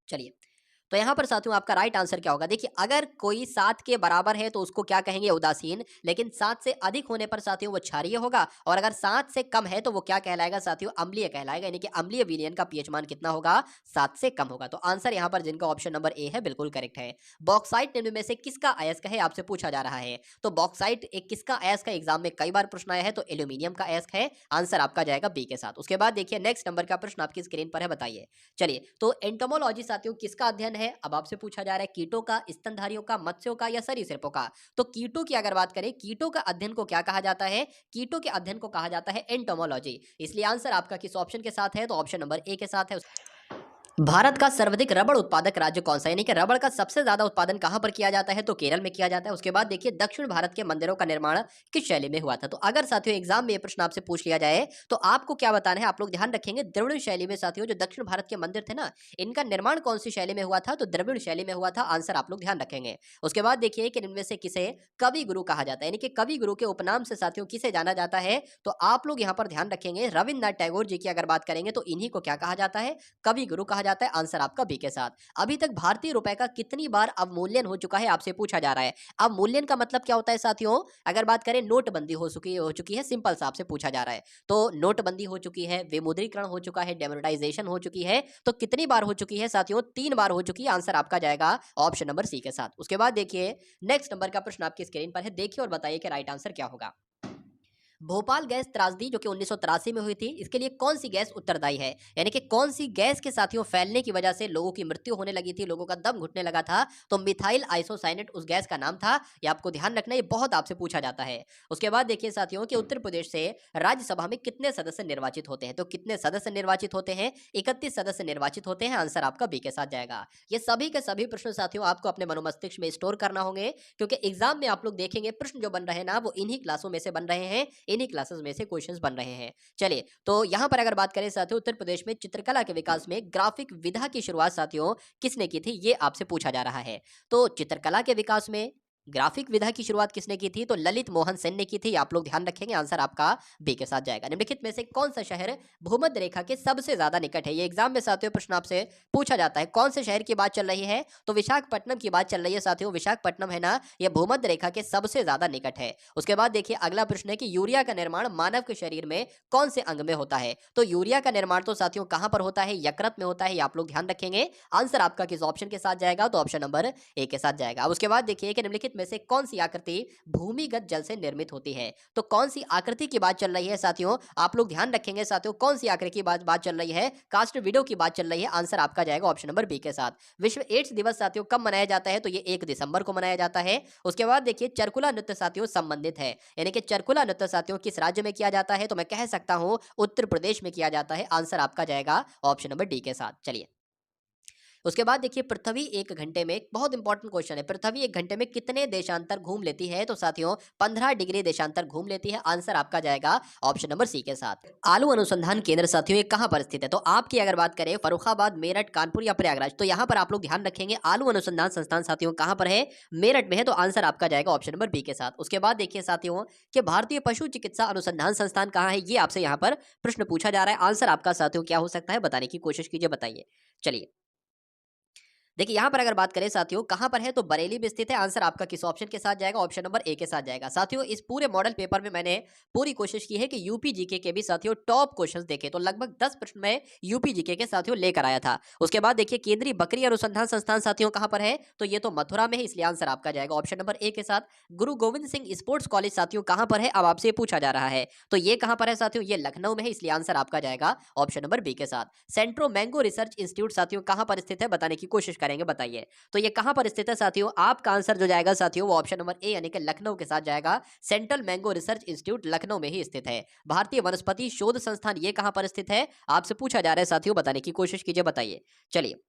चलिए, तो यहाँ पर साथियों आपका राइट आंसर क्या होगा? देखिए अगर कोई 7 के बराबर है तो उसको क्या कहेंगे? उदासीन। लेकिन 7 से अधिक होने पर साथियों वो क्षारीय होगा, और अगर 7 से कम है तो वो क्या कहलाएगा साथियों? अम्लीय कहलाएगा। यानी कि अम्लीय विलयन का पीएच मान कितना होगा? 7 से कम होगा। तो आंसर यहाँ पर जिनका ऑप्शन नंबर ए है बिल्कुल करेक्ट है। बॉक्साइट निम्न में से किसका अयस्क है आपसे पूछा जा रहा है? तो बॉक्साइट एक किसका अयस्क है? एग्जाम में कई बार प्रश्न आया है, तो एल्यूमिनियम का अयस्क है। आंसर आपका जाएगा बी के साथ। उसके बाद देखिए नेक्स्ट नंबर का प्रश्न आपकी स्क्रीन पर है, बताइए। चलिए, तो एंटोमोलॉजी साथियों किसका अध्ययन है? अब आपसे पूछा जा रहा है कीटों का, स्तनधारियों का, मत्स्यों का या सरीसृपों का? तो कीटों की अगर बात करें, कीटों का अध्ययन को क्या कहा जाता है? कीटों के अध्ययन को कहा जाता है एंटोमोलॉजी। इसलिए आंसर आपका किस ऑप्शन के साथ है? तो ऑप्शन नंबर ए के साथ है। भारत का सर्वाधिक रबड़ उत्पादक राज्य कौन सा है? यानी कि रबड़ का सबसे ज्यादा उत्पादन कहां पर किया जाता है? तो केरल में किया जाता है। उसके बाद देखिए दक्षिण भारत के मंदिरों का निर्माण किस शैली में हुआ था? तो अगर साथियों एग्जाम में ये प्रश्न आपसे पूछ लिया जाए तो आपको क्या बताना है? आप लोग ध्यान रखेंगे द्रविड़ शैली में साथियों जो दक्षिण भारत के मंदिर थे ना, इनका निर्माण कौन सी शैली में हुआ था? तो द्रविड़ शैली में हुआ था। आंसर आप लोग ध्यान रखेंगे। उसके बाद देखिए कि इनमें से किसे कवि गुरु कहा जाता है? यानी कि कवि गुरु के उपनाम से साथियों किसे जाना जाता है? तो आप लोग यहाँ पर ध्यान रखेंगे रविन्द्रनाथ टैगोर जी की अगर बात करेंगे तो इन्हीं को क्या कहा जाता है? कवि गुरु कहा जाता है। आंसर आपका बी के साथ। अभी तक भारतीय रुपए का कितनी बार अवमूल्यन हो चुका है आपसे पूछा जा रहा है। अवमूल्यन का मतलब क्या होता है साथियों? अगर बात करें नोटबंदी हो चुकी है, सिंपल सा आपसे पूछा जा रहा है। तो नोटबंदी हो चुकी है, विमुद्रीकरण हो चुका है, डेमोनेटाइजेशन हो चुकी है, तो कितनी बार हो चुकी है साथियों? 3 बार हो चुकी है। आंसर आपका जाएगा ऑप्शन नंबर सी के साथ। उसके बाद देखिए नेक्स्ट नंबर का प्रश्न आपकी स्क्रीन पर है, देखिए और बताइए कि राइट आंसर क्या होगा। भोपाल गैस त्रासदी जो कि 1983 में हुई थी, इसके लिए कौन सी गैस उत्तरदायी है? यानी कि कौन सी गैस के साथियों फैलने की वजह से लोगों की मृत्यु होने लगी थी, लोगों का दम घुटने लगा था? तो मिथाइल आइसोसाइनेट उस गैस का नाम था। ये आपको ध्यान रखना है, ये बहुत आपसे पूछा जाता है। उसके बाद देखिए साथियों कि उत्तर प्रदेश से राज्यसभा में कितने सदस्य निर्वाचित होते हैं? तो कितने सदस्य निर्वाचित होते हैं? 31 सदस्य निर्वाचित होते हैं। आंसर आपका बी के साथ जाएगा। ये सभी के सभी प्रश्न साथियों आपको अपने मनोमस्तिष्क में स्टोर करना होंगे, क्योंकि एग्जाम में आप लोग देखेंगे प्रश्न जो बन रहे हैं ना, वो इन्हीं क्लासों में से बन रहे हैं, इन्हीं क्लासेस में से क्वेश्चंस बन रहे हैं। चलिए, तो यहाँ पर अगर बात करें साथियों, उत्तर प्रदेश में चित्रकला के विकास में ग्राफिक विधा की शुरुआत साथियों किसने की थी? ये आपसे पूछा जा रहा है। तो चित्रकला के विकास में ग्राफिक विधा की शुरुआत किसने की थी? तो ललित मोहन सेन ने की थी। आप लोग ध्यान रखेंगे, आंसर आपका बी के साथ जाएगा। निम्नलिखित में से कौन सा शहर भूमध्य रेखा के सबसे ज्यादा निकट है? ये एग्जाम में साथियों प्रश्न आपसे पूछा जाता है। कौन से शहर की बात चल रही है? तो विशाखापट्टनम की बात चल रही है साथियों। विशाखापट्टनम है ना, ये भूमध्य रेखा के सबसे ज्यादा निकट है। उसके बाद देखिए अगला प्रश्न है कि यूरिया का निर्माण मानव के शरीर में कौन से अंग में होता है? तो यूरिया का निर्माण तो साथियों कहां पर होता है? यकृत में होता है। ये आप लोग ध्यान रखेंगे। आंसर आपका किस ऑप्शन के साथ जाएगा? तो ऑप्शन नंबर ए के साथ जाएगा। अब उसके बाद देखिए कि निम्नलिखित में से कौन सी आकृति भूमिगत जल से निर्मित होती है? तो कौन सी आकृति की बात चल रही है साथियों? आप लोग ध्यान रखेंगे साथियों, कौन सी आकृति की बात चल रही है? कास्ट वीडियो की बात चल रही है। आंसर आपका जाएगा ऑप्शन नंबर बी के साथ। विश्व एड्स दिवस साथियों कब मनाया जाता है? तो ये 1 दिसंबर को मनाया जाता है। उसके बाद देखिए चरकुला नृत्य साथियों संबंधित है, यानी कि चरकुला नृत्य साथियों किस राज्य में किया जाता है? तो मैं कह सकता हूं उत्तर प्रदेश में किया जाता है। आंसर आपका जाएगा ऑप्शन नंबर डी के साथ। चलिए, उसके बाद देखिए पृथ्वी 1 घंटे में, एक बहुत इंपॉर्टेंट क्वेश्चन है, पृथ्वी 1 घंटे में कितने देशांतर घूम लेती है? तो साथियों 15 डिग्री देशांतर घूम लेती है। आंसर आपका जाएगा ऑप्शन नंबर सी के साथ। आलू अनुसंधान केंद्र साथियों ये कहां पर स्थित है? तो आपकी अगर बात करें फर्रुखाबाद, मेरठ, कानपुर या प्रयागराज, तो यहां पर आप लोग ध्यान रखेंगे आलू अनुसंधान संस्थान साथियों कहां पर है? मेरठ में है। तो आंसर आपका जाएगा ऑप्शन नंबर बी के साथ। उसके बाद देखिए साथियों कि भारतीय पशु चिकित्सा अनुसंधान संस्थान कहां है? ये आपसे यहां पर प्रश्न पूछा जा रहा है। आंसर आपका साथियों क्या हो सकता है? बताने की कोशिश कीजिए, बताइए। चलिए, देखिए यहाँ पर अगर बात करें साथियों कहाँ पर है? तो बरेली में स्थित है। आंसर आपका किस ऑप्शन के साथ जाएगा? ऑप्शन नंबर ए के साथ जाएगा। साथियों इस पूरे मॉडल पेपर में मैंने पूरी कोशिश की है कि यूपी जीके के भी साथियों टॉप क्वेश्चंस देखे, तो लगभग 10 प्रश्न में यूपी जीके के साथियों लेकर आया था। उसके बाद देखिए केंद्रीय बकरी अनुसंधान संस्थान साथियों कहाँ पर है? तो ये तो मथुरा में है, इसलिए आंसर आपका जाएगा ऑप्शन नंबर ए के साथ। गुरु गोविंद सिंह स्पोर्ट्स कॉलेज साथियों कहाँ पर है? अब आपसे ये पूछा जा रहा है। तो ये कहाँ पर है साथियों? ये लखनऊ में है, इसलिए आंसर आपका जाएगा ऑप्शन नंबर बी के साथ। सेंट्रो मैंगो रिसर्च इंस्टीट्यूट साथियों कहाँ पर स्थित है? बताने की कोशिश करेंगे, बताइए। तो ये कहां पर स्थित है साथियों? आपका आंसर जो जाएगा साथियों वो ऑप्शन नंबर ए यानी कि लखनऊ के साथ जाएगा। Central mango research institute Lucknow में ही स्थित है। भारतीय वनस्पति शोध संस्थान ये कहां पर स्थित है? आपसे पूछा जा रहा है साथियों, बताने की कोशिश कीजिए, बताइए। चलिए,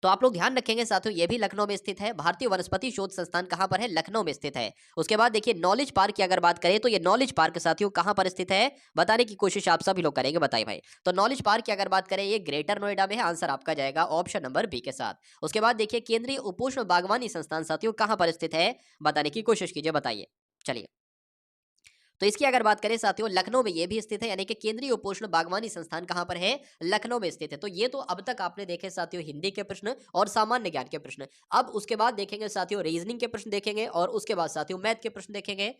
तो आप लोग ध्यान रखेंगे साथियों ये भी लखनऊ में स्थित है। भारतीय वनस्पति शोध संस्थान कहां पर है? लखनऊ में स्थित है। उसके बाद देखिए नॉलेज पार्क की अगर बात करें तो ये नॉलेज पार्क साथियों कहां पर स्थित है? बताने की कोशिश आप सभी लोग करेंगे, बताइए भाई। तो नॉलेज पार्क की अगर बात करें ये ग्रेटर नोएडा में है। आंसर आपका जाएगा ऑप्शन नंबर बी के साथ। उसके बाद देखिए केंद्रीय उपोष्ण बागवानी संस्थान साथियों कहां पर स्थित है? बताने की कोशिश कीजिए, बताइए। चलिए, तो इसकी अगर बात करें साथियों लखनऊ में ये भी स्थित है, यानी कि केंद्रीय उपोष्ण बागवानी संस्थान कहां पर है? लखनऊ में स्थित है। तो ये तो अब तक आपने देखे साथियों हिंदी के प्रश्न और सामान्य ज्ञान के प्रश्न। अब उसके बाद देखेंगे साथियों रीजनिंग के प्रश्न देखेंगे और उसके बाद साथियों मैथ के प्रश्न देखेंगे।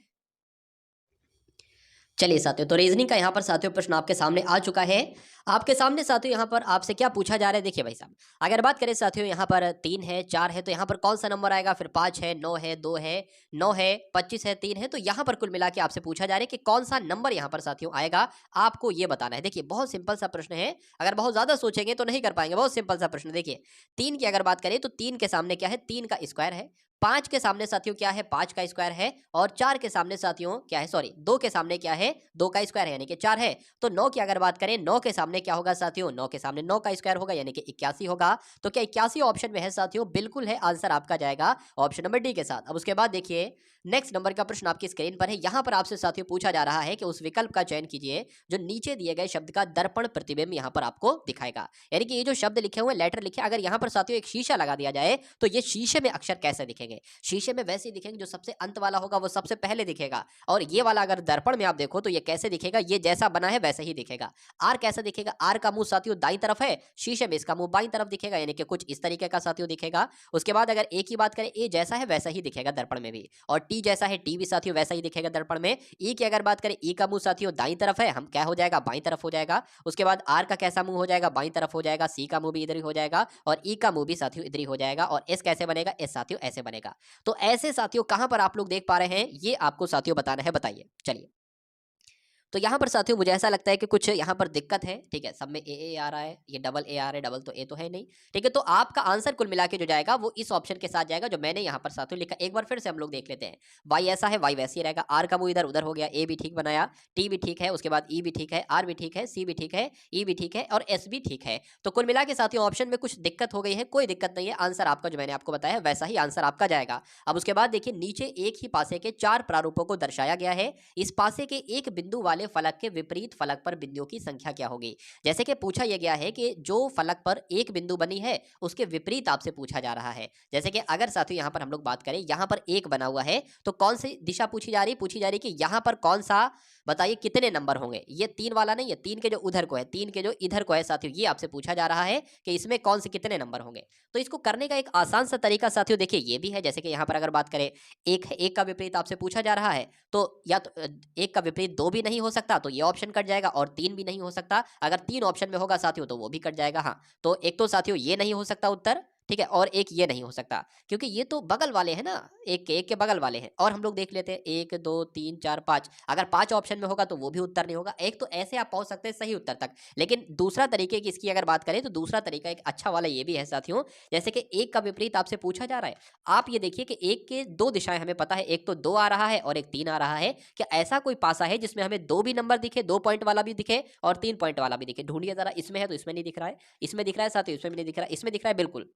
चलिए साथियों, तो रीजनिंग का यहाँ पर साथियों प्रश्न आपके सामने आ चुका है। आपके सामने साथियों यहाँ पर आपसे क्या पूछा जा रहा है? देखिए भाई साहब, अगर बात करें साथियों यहाँ पर 3 है, 4 है, तो यहाँ पर कौन सा नंबर आएगा? फिर 5 है, 9 है, 2 है, 9 है, 25 है, 3 है। तो यहाँ पर कुल मिला के आपसे पूछा जा रहा है कि कौन सा नंबर यहाँ पर साथियों आएगा, आपको ये बताना है। देखिए बहुत सिंपल सा प्रश्न है, अगर बहुत ज्यादा सोचेंगे तो नहीं कर पाएंगे। बहुत सिंपल सा प्रश्न। देखिए 3 की अगर बात करें तो 3 के सामने क्या है? 3 का स्क्वायर है। 5 के सामने साथियों क्या है? 5 का स्क्वायर है। और 4 के सामने साथियों क्या है? सॉरी, 2 के सामने क्या है? 2 का स्क्वायर है, यानी कि 4 है। तो 9 की अगर बात करें, 9 के सामने क्या होगा साथियों? 9 के सामने 9 का स्क्वायर होगा, यानी कि 81 होगा। तो क्या 81 ऑप्शन में है साथियों? बिल्कुल है। आंसर आपका जाएगा ऑप्शन नंबर डी के साथ। अब उसके बाद देखिए नेक्स्ट नंबर का प्रश्न आपकी स्क्रीन पर है। यहां पर आपसे साथियों पूछा जा रहा है कि उस विकल्प का चयन कीजिए जो नीचे दिए गए शब्द का दर्पण प्रतिबिंब यहां पर आपको दिखाएगा। यानी कि ये जो शब्द लिखे हुए लेटर लिखे, अगर यहां पर साथियों एक शीशा लगा दिया जाए तो ये शीशे में अक्षर कैसे दिखेंगे? शीशे में वैसे ही दिखेंगे, जो सबसे अंत वाला होगा वो सबसे पहले दिखेगा। और ये वाला अगर दर्पण में आप देखो तो ये कैसे दिखेगा? ये जैसा बना है वैसे ही दिखेगा। आर कैसा दिखेगा? आर का मुंह साथियों दाईं तरफ है, शीशे में इसका मुंह बाईं तरफ दिखेगा, यानी कि कुछ इस तरीके का साथियों दिखेगा। उसके बाद अगर ए की बात करें, ए जैसा है वैसा ही दिखेगा दर्पण में भी। और टी जैसा है, टी भी साथियों वैसा ही दिखेगा दर्पण में। ई की अगर बात करें, ई का मुंह साथियों दाईं तरफ है, हम क्या हो जाएगा? बाईं तरफ हो जाएगा। उसके बाद आर का कैसा मुंह हो जाएगा? बाईं तरफ हो जाएगा। सी का मुंह भी इधर ही हो जाएगा और ई का मुंह भी साथियों इधर ही हो जाएगा। और एस कैसे बनेगा? एस साथियों ऐसे बनेगा। तो ऐसे साथियों कहां पर आप लोग देख पा रहे हैं, ये आपको साथियों बताना है, बताइए। चलिए, तो यहाँ पर साथियों मुझे ऐसा लगता है कि कुछ यहाँ पर दिक्कत है, ठीक है, सब में ए आ रहा है, ये डबल ए आ रहा है, डबल तो ए तो है नहीं, ठीक है। तो आपका आंसर कुल मिला के जो जाएगा वो इस ऑप्शन के साथ जाएगा जो मैंने यहाँ पर साथियों लिखा। एक बार फिर से हम लोग देख लेते हैं। वाई ऐसा है, वाई वैसे ही रहेगा, आर का वो इधर उधर हो गया, ए भी ठीक बनाया, टी भी ठीक है, उसके बाद ई भी ठीक है, आर भी ठीक है, सी भी ठीक है, ई भी ठीक है और एस भी ठीक है। तो कुल मिला के साथियों ऑप्शन में कुछ दिक्कत हो गई है, कोई दिक्कत नहीं है, आंसर आपका जो मैंने आपको बताया वैसा ही आंसर आपका जाएगा। अब उसके बाद देखिए नीचे एक ही पासे के 4 प्रारूपों को दर्शाया गया है। इस पासे के एक बिंदु वाले फलक के विपरीत फलक पर बिंदुओं की संख्या क्या होगी। जैसे कि पूछा यह गया है कि जो फलक पर एक बिंदु बनी है उसके विपरीत आपसे पूछा जा रहा है। जैसे कि अगर साथियों यहाँ पर हम लोग बात करें, यहाँ पर एक बना हुआ है तो कौन सी दिशा पूछी जा रही है, पूछी जा रही है कि यहाँ पर कौन सा, बताइए कितने नंबर होंगे। ये 3 वाला नहीं है, 3 के जो उधर को है, 3 के जो इधर को है साथियों, ये आपसे पूछा जा रहा है कि इसमें कौन से कितने नंबर होंगे। तो इसको करने का एक आसान सा तरीका साथियों देखिए ये भी है। जैसे कि यहाँ पर अगर बात करें, एक का विपरीत आपसे पूछा जा रहा है, तो या तो एक का विपरीत 2 भी नहीं हो सकता तो ये ऑप्शन कट जाएगा, और 3 भी नहीं हो सकता। अगर 3 ऑप्शन में होगा साथियों तो वो भी कट जाएगा। हाँ, तो एक तो साथियों ये नहीं हो सकता उत्तर, ठीक है, और एक ये नहीं हो सकता क्योंकि ये तो बगल वाले हैं ना, एक के बगल वाले हैं। और हम लोग देख लेते हैं 1 2 3 4 5, अगर 5 ऑप्शन में होगा तो वो भी उत्तर नहीं होगा। एक तो ऐसे आप पहुंच सकते हैं सही उत्तर तक। लेकिन दूसरा तरीके की इसकी अगर बात करें तो दूसरा तरीका एक अच्छा वाला ये भी है साथियों। जैसे कि एक का विपरीत आपसे पूछा जा रहा है, आप ये देखिए कि एक के 2 दिशाएं हमें पता है, एक तो 2 आ रहा है और एक 3 आ रहा है। क्या ऐसा कोई पासा है जिसमें हमें 2 भी नंबर दिखे, 2 पॉइंट वाला भी दिखे और 3 पॉइंट वाला भी दिखे? ढूंढिए जरा। इसमें है तो इसमें नहीं दिख रहा है, इसमें दिख रहा है साथियों, इसमें भी नहीं दिख रहा है, इसमें दिख रहा है बिल्कुल।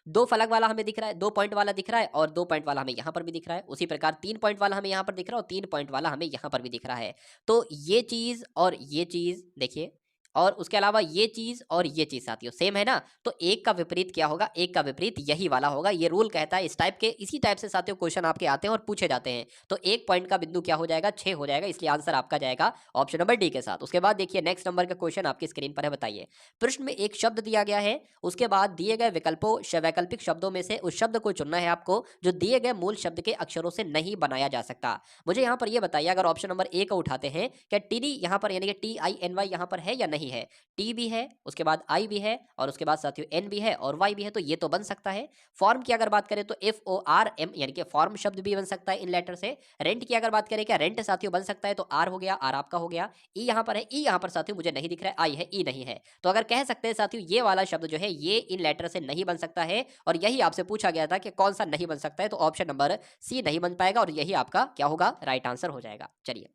2 फलक वाला हमें दिख रहा है, 2 पॉइंट वाला दिख रहा है और 2 पॉइंट वाला हमें यहाँ पर भी दिख रहा है। उसी प्रकार 3 पॉइंट वाला हमें यहाँ पर दिख रहा है और 3 पॉइंट वाला हमें यहाँ पर भी दिख रहा है। तो ये चीज़ और ये चीज़ देखिए, और उसके अलावा ये चीज़ और ये चीज़ साथियों सेम है ना, तो एक का विपरीत क्या होगा? एक का विपरीत यही वाला होगा। ये रूल कहता है, इस टाइप के, इसी टाइप से साथियों क्वेश्चन आपके आते हैं और पूछे जाते हैं। तो 1 पॉइंट का बिंदु क्या हो जाएगा? 6 हो जाएगा, इसलिए आंसर आपका जाएगा ऑप्शन नंबर डी के साथ। उसके बाद देखिए नेक्स्ट नंबर का क्वेश्चन आपकी स्क्रीन पर है, बताइए। प्रश्न में एक शब्द दिया गया है, उसके बाद दिए गए वैकल्पिक शब्दों में से उस शब्द को चुनना है आपको जो दिए गए मूल शब्द के अक्षरों से नहीं बनाया जा सकता। मुझे यहाँ पर ये बताइए, अगर ऑप्शन नंबर ए को उठाते हैं, क्या टीडी यहाँ पर यानी कि TINY यहाँ पर है या नहीं है? टी भी है, उसके बाद आई भी है और उसके बाद साथियों एन भी है और वाई भी है, तो ये तो बन सकता है। फॉर्म की अगर बात करें तो FORM यानी कि फॉर्म शब्द भी बन सकता है इन लेटर से। रेंट की अगर बात करें, क्या रेंट साथियों बन सकता है? तो आर हो गया, आर आपका हो गया। ई यहाँ पर है, ई यहाँ पर साथियों मुझे नहीं दिख रहा है, आई है, ई नहीं है। तो अगर कह सकते हैं साथियों ये वाला शब्द जो है ये इन लेटर से नहीं बन सकता है, और यही आपसे पूछा गया था कि कौन सा नहीं बन सकता है, तो ऑप्शन नंबर सी नहीं बन पाएगा और यही आपका क्या होगा? राइट आंसर हो जाएगा। चलिए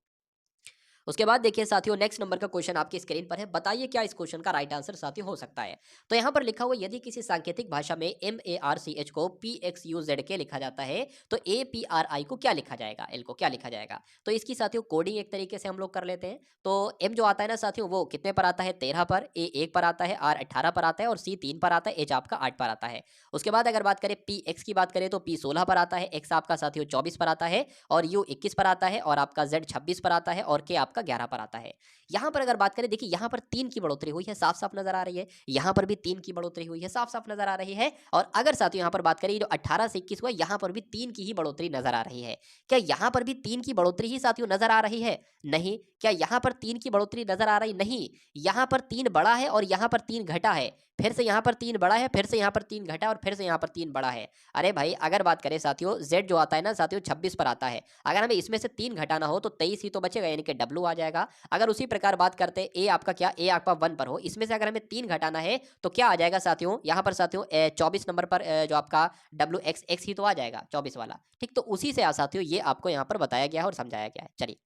उसके बाद देखिए साथियों नेक्स्ट नंबर का क्वेश्चन आपकी स्क्रीन पर है, बताइए क्या इस क्वेश्चन का राइट आंसर साथियों हो सकता है। तो यहाँ पर लिखा हुआ, यदि किसी सांकेतिक भाषा में MARCH को PXUZK लिखा जाता है तो APRI को क्या लिखा जाएगा, L को क्या लिखा जाएगा। तो इसकी साथियों कोडिंग एक तरीके से हम लोग कर लेते हैं। तो M जो आता है ना साथियों वो कितने पर आता है? 13 पर, A 1 पर आता है, R 18 पर आता है और C 3 पर आता है, H आपका 8 पर आता है। उसके बाद अगर बात करें PX की बात करें तो P 16 पर आता है, X आपका साथियों 24 पर आता है और U 21 पर आता है और आपका Z 26 पर आता है और K आपका 11 पर आता है। यहाँ पर अगर बात करें, देखिए यहाँ पर 3 की बढ़ोतरी हुई है, साफ साफ नजर आ रही है। यहाँ पर भी 3 की बढ़ोतरी हुई है, साफ साफ नजर आ रही है। और अगर साथियों यहाँ पर बात करें जो 18 से 21 हुआ, यहाँ पर भी 3 की ही बढ़ोतरी नजर आ रही है। क्या यहाँ पर भी 3 की बढ़ोतरी ही साथियों नजर आ रही है? नहीं। क्या यहाँ पर 3 की बढ़ोतरी नजर आ रही? नहीं। यहाँ पर 3 बड़ा है और यहाँ पर 3 घटा है, फिर से यहाँ पर 3 बड़ा है, फिर से यहाँ पर 3 घटा है और फिर से यहाँ पर 3 बड़ा है। अरे भाई अगर बात करें साथियों Z जो आता है ना साथियों 26 पर आता है, अगर हमें इसमें से 3 घटाना हो तो 23 ही तो बचेगा, यानी कि W आ जाएगा। अगर उसी प्रकार बात करते हैं A आपका, क्या A आपका 1 पर हो, इसमें से अगर हमें 3 घटाना है तो क्या आ जाएगा साथियों? यहाँ पर साथियों 24 नंबर पर जो आपका WXX ही तो आ जाएगा 24 वाला, ठीक। तो उसी से साथियों ये आपको यहाँ पर बताया गया है और समझाया गया है। चलिए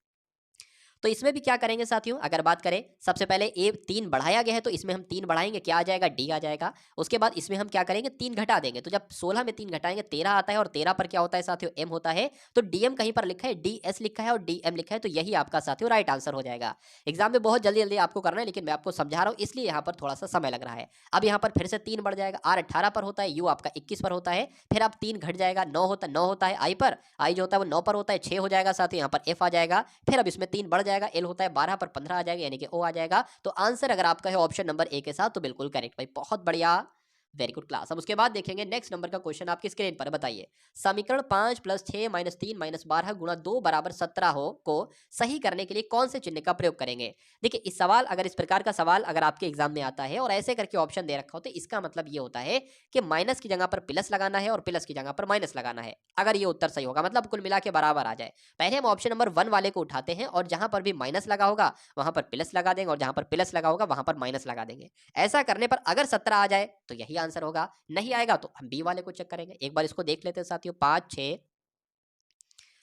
तो इसमें भी क्या करेंगे साथियों, अगर बात करें सबसे पहले ए 3 बढ़ाया गया है तो इसमें हम 3 बढ़ाएंगे, क्या आ जाएगा? डी आ जाएगा। उसके बाद इसमें हम क्या करेंगे? 3 घटा देंगे, तो जब 16 में 3 घटाएंगे 13 आता है और 13 पर क्या होता है साथियों? एम होता है। तो डीएम कहीं पर लिखा है, डीएस लिखा है और डीएम लिखा है, तो यही आपका साथियों राइट आंसर हो जाएगा। एग्जाम में बहुत जल्दी जल्दी आपको करना है, लेकिन मैं आपको समझा रहा हूँ इसलिए यहाँ पर थोड़ा सा समय लग रहा है। अब यहाँ पर फिर से 3 बढ़ जाएगा, आर 18 पर होता है, यू आपका 21 पर होता है, फिर अब 3 घट जाएगा, 9 होता है आई पर, आई जो होता है वो 9 पर होता है, 6 हो जाएगा साथियों, यहाँ पर एफ आ जाएगा। फिर अब इसमें 3 बढ़ जाएगा, एल होता है 12 पर 15 आ जाएगा, यानी कि ओ आ जाएगा। तो आंसर अगर आपका है ऑप्शन नंबर ए के साथ तो बिल्कुल करेक्ट भाई, बहुत बढ़िया, वेरी गुड क्लास। अब उसके बाद देखेंगे नेक्स्ट नंबर का क्वेश्चन आपकी स्क्रीन पर, बताइए समीकरण 5 + 6 - 3 - 12 × 2 = 17 हो को सही करने के लिए कौन से चिन्ह का प्रयोग करेंगे। देखिए इस सवाल अगर इस प्रकार का सवाल अगर आपके एग्जाम में आता है और ऐसे करके ऑप्शन दे रखा हो तो इसका मतलब ये होता है कि माइनस की जगह पर प्लस लगाना है और प्लस की जगह पर माइनस लगाना है। अगर ये उत्तर सही होगा मतलब कुल मिला के बराबर आ जाए। पहले हम ऑप्शन नंबर 1 वाले को उठाते हैं और जहां पर भी माइनस लगा होगा वहां पर प्लस लगा देंगे और जहां पर प्लस लगा होगा वहां पर माइनस लगा देंगे। ऐसा करने पर अगर 17 आ जाए तो यही आंसर होगा, नहीं आएगा तो हम बी वाले को चेक करेंगे। एक बार इसको देख लेते हैं साथियों। 5 6,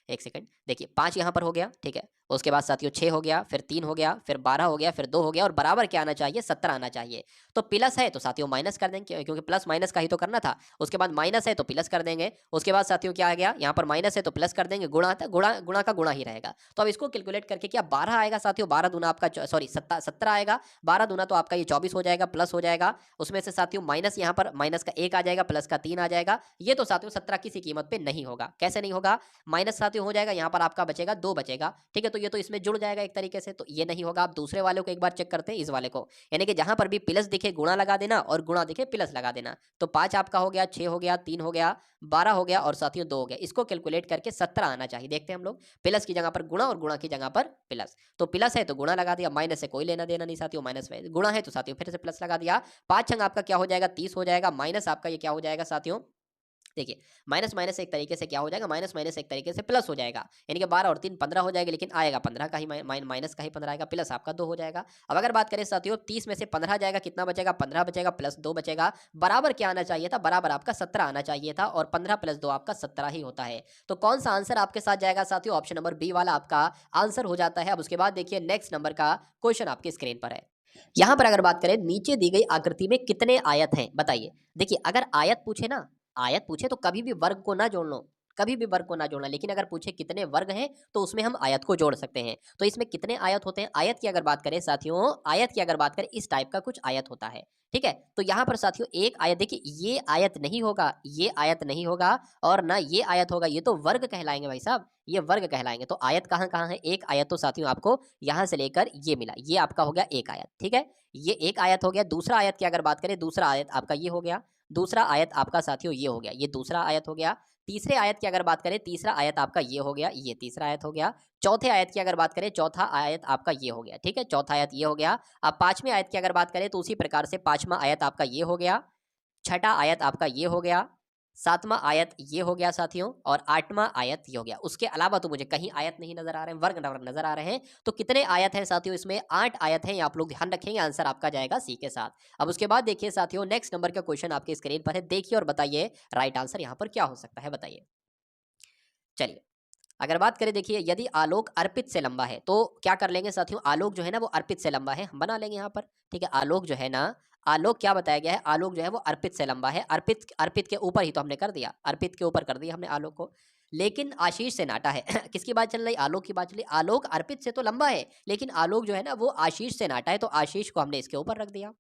एक सेकंड, देखिए 5 यहाँ पर हो गया, ठीक है। उसके बाद साथियों 6 हो गया, फिर 3 हो गया, फिर 12 हो गया, फिर 2 हो गया और बराबर क्या आना चाहिए, 17 आना चाहिए। तो प्लस है तो साथियों माइनस कर देंगे क्योंकि प्लस माइनस का ही तो करना था। उसके बाद माइनस है तो प्लस कर देंगे। उसके बाद साथियों क्या आ गया, यहाँ पर माइनस है तो प्लस कर देंगे, गुणा था, गुणा गुणा का गुणा ही रहेगा। तो अब इसको कैलकुलेट करके क्या 12 आएगा साथियों, 12 दूना आपका सॉरी 17 आएगा, 12 दूना तो आपका ये 24 हो जाएगा, प्लस हो जाएगा। उसमें से साथियों माइनस यहाँ पर माइनस का 1 आ जाएगा, प्लस का 3 आ जाएगा। ये तो साथियों 17 किसी कीमत पे नहीं होगा। कैसे नहीं होगा, माइनस साथियों हो जाएगा, यहाँ पर आपका बचेगा 2 बचेगा, ठीक है। तो ये तो इसमें जुड़ जाएगा एक तरीके से, तो ये नहीं होगा। आप दूसरे वाले को एक बार चेक करते हैं, इस वाले को, यानी कि जहां पर भी प्लस दिखे गुणा लगा देना और गुणा दिखे प्लस लगा देना। तो 5 आपका हो गया, 6 हो गया, 3 हो गया, 12 हो गया और साथियों 2 हो गया। इसको कैलकुलेट करके 17 आना चाहिए। देखते हैं हम लोग, प्लस की जगह पर गुणा और गुणा की जगह पर प्लस। तो प्लस है तो गुणा लगा दिया, माइनस से कोई लेना देना नहीं साथियों, माइनस में गुणा है तो साथियों फिर से प्लस लगा दिया। 5 अंक आपका क्या हो जाएगा, 30 हो जाएगा, माइनस आपका ये क्या हो जाएगा साथियों, देखिए माइनस माइनस एक तरीके से क्या हो जाएगा, माइनस माइनस एक तरीके से प्लस हो जाएगा, यानी कि 12 और 3 15 हो जाएगा, लेकिन आएगा 15 का ही, माइनस का ही 15 आएगा, प्लस आपका 2 हो जाएगा। अब अगर बात करें साथियों 30 में से 15 जाएगा, कितना बचेगा, 15 बचेगा, प्लस 2 बचेगा। बराबर क्या आना चाहिए था, बराबर आपका 17 आना चाहिए था और 15 + 2 आपका 17 ही होता है। तो कौन सा आंसर आपके साथ जाएगा साथियों, ऑप्शन नंबर बी वाला आपका आंसर हो जाता है। अब उसके बाद देखिए नेक्स्ट नंबर का क्वेश्चन आपकी स्क्रीन पर है। यहां पर अगर बात करें नीचे दी गई आकृति में कितने आयत हैं, बताइए। देखिए अगर आयत पूछे ना, आयत पूछे तो कभी भी वर्ग को ना जोड़ लो, कभी भी वर्ग को ना जोड़ना, लेकिन अगर पूछे कितने वर्ग हैं तो उसमें हम आयत को जोड़ सकते हैं। तो इसमें कितने आयत होते हैं, आयत की अगर बात करें साथियों, आयत की अगर बात करें इस टाइप का कुछ आयत होता है, ठीक है। तो यहाँ पर साथियों एक आयत, देखिए ये आयत नहीं होगा, ये आयत नहीं होगा और ना ये आयत होगा, ये तो वर्ग कहलाएंगे भाई साहब, ये वर्ग कहलाएंगे। तो आयत कहाँ कहाँ है, एक आयत तो साथियों आपको यहाँ से लेकर ये मिला, ये आपका हो गया एक आयत, ठीक है। ये एक आयत हो गया। दूसरा आयत की अगर बात करें, दूसरा आयत आपका ये हो गया, दूसरा आयत आपका साथियों ये हो गया, ये दूसरा आयत हो गया। तीसरे आयत की अगर बात करें, तीसरा आयत आपका ये हो गया, ये तीसरा आयत हो गया। चौथे आयत की अगर बात करें, चौथा आयत आपका ये हो गया, ठीक है, चौथा आयत ये हो गया। अब पांचवें आयत की अगर बात करें तो उसी प्रकार से पांचवा आयत आपका ये हो गया, छठा आयत आपका ये हो गया, सातवां आयत ये हो गया साथियों और आठवां आयत ये हो गया। उसके अलावा तो मुझे कहीं आयत नहीं नजर आ रहे हैं, वर्ग नजर आ रहे हैं। तो कितने आयत हैं साथियों, इसमें 8 आयत हैं, आप लोग ध्यान रखेंगे, आंसर आपका जाएगा सी के साथ। अब उसके बाद देखिए साथियों नेक्स्ट नंबर का क्वेश्चन आपके स्क्रीन पर है, देखिए और बताइए राइट आंसर यहाँ पर क्या हो सकता है, बताइए। चलिए अगर बात करें, देखिए यदि आलोक अर्पित से लंबा है तो क्या कर लेंगे साथियों, आलोक जो है ना वो अर्पित से लंबा है, हम बना लेंगे यहाँ पर, ठीक है। आलोक जो है ना, आलोक क्या बताया गया है, आलोक जो है वो अर्पित से लंबा है। अर्पित अर्पित के ऊपर ही तो हमने कर दिया, अर्पित के ऊपर कर दिया हमने आलोक को, लेकिन आशीष से नाटा है। किसकी बात चल रही, आलोक की बात चल रही। आलोक अर्पित से तो लंबा है लेकिन आलोक जो है ना वो आशीष से नाटा है, तो आशीष को हमने इसके ऊपर रख दिया,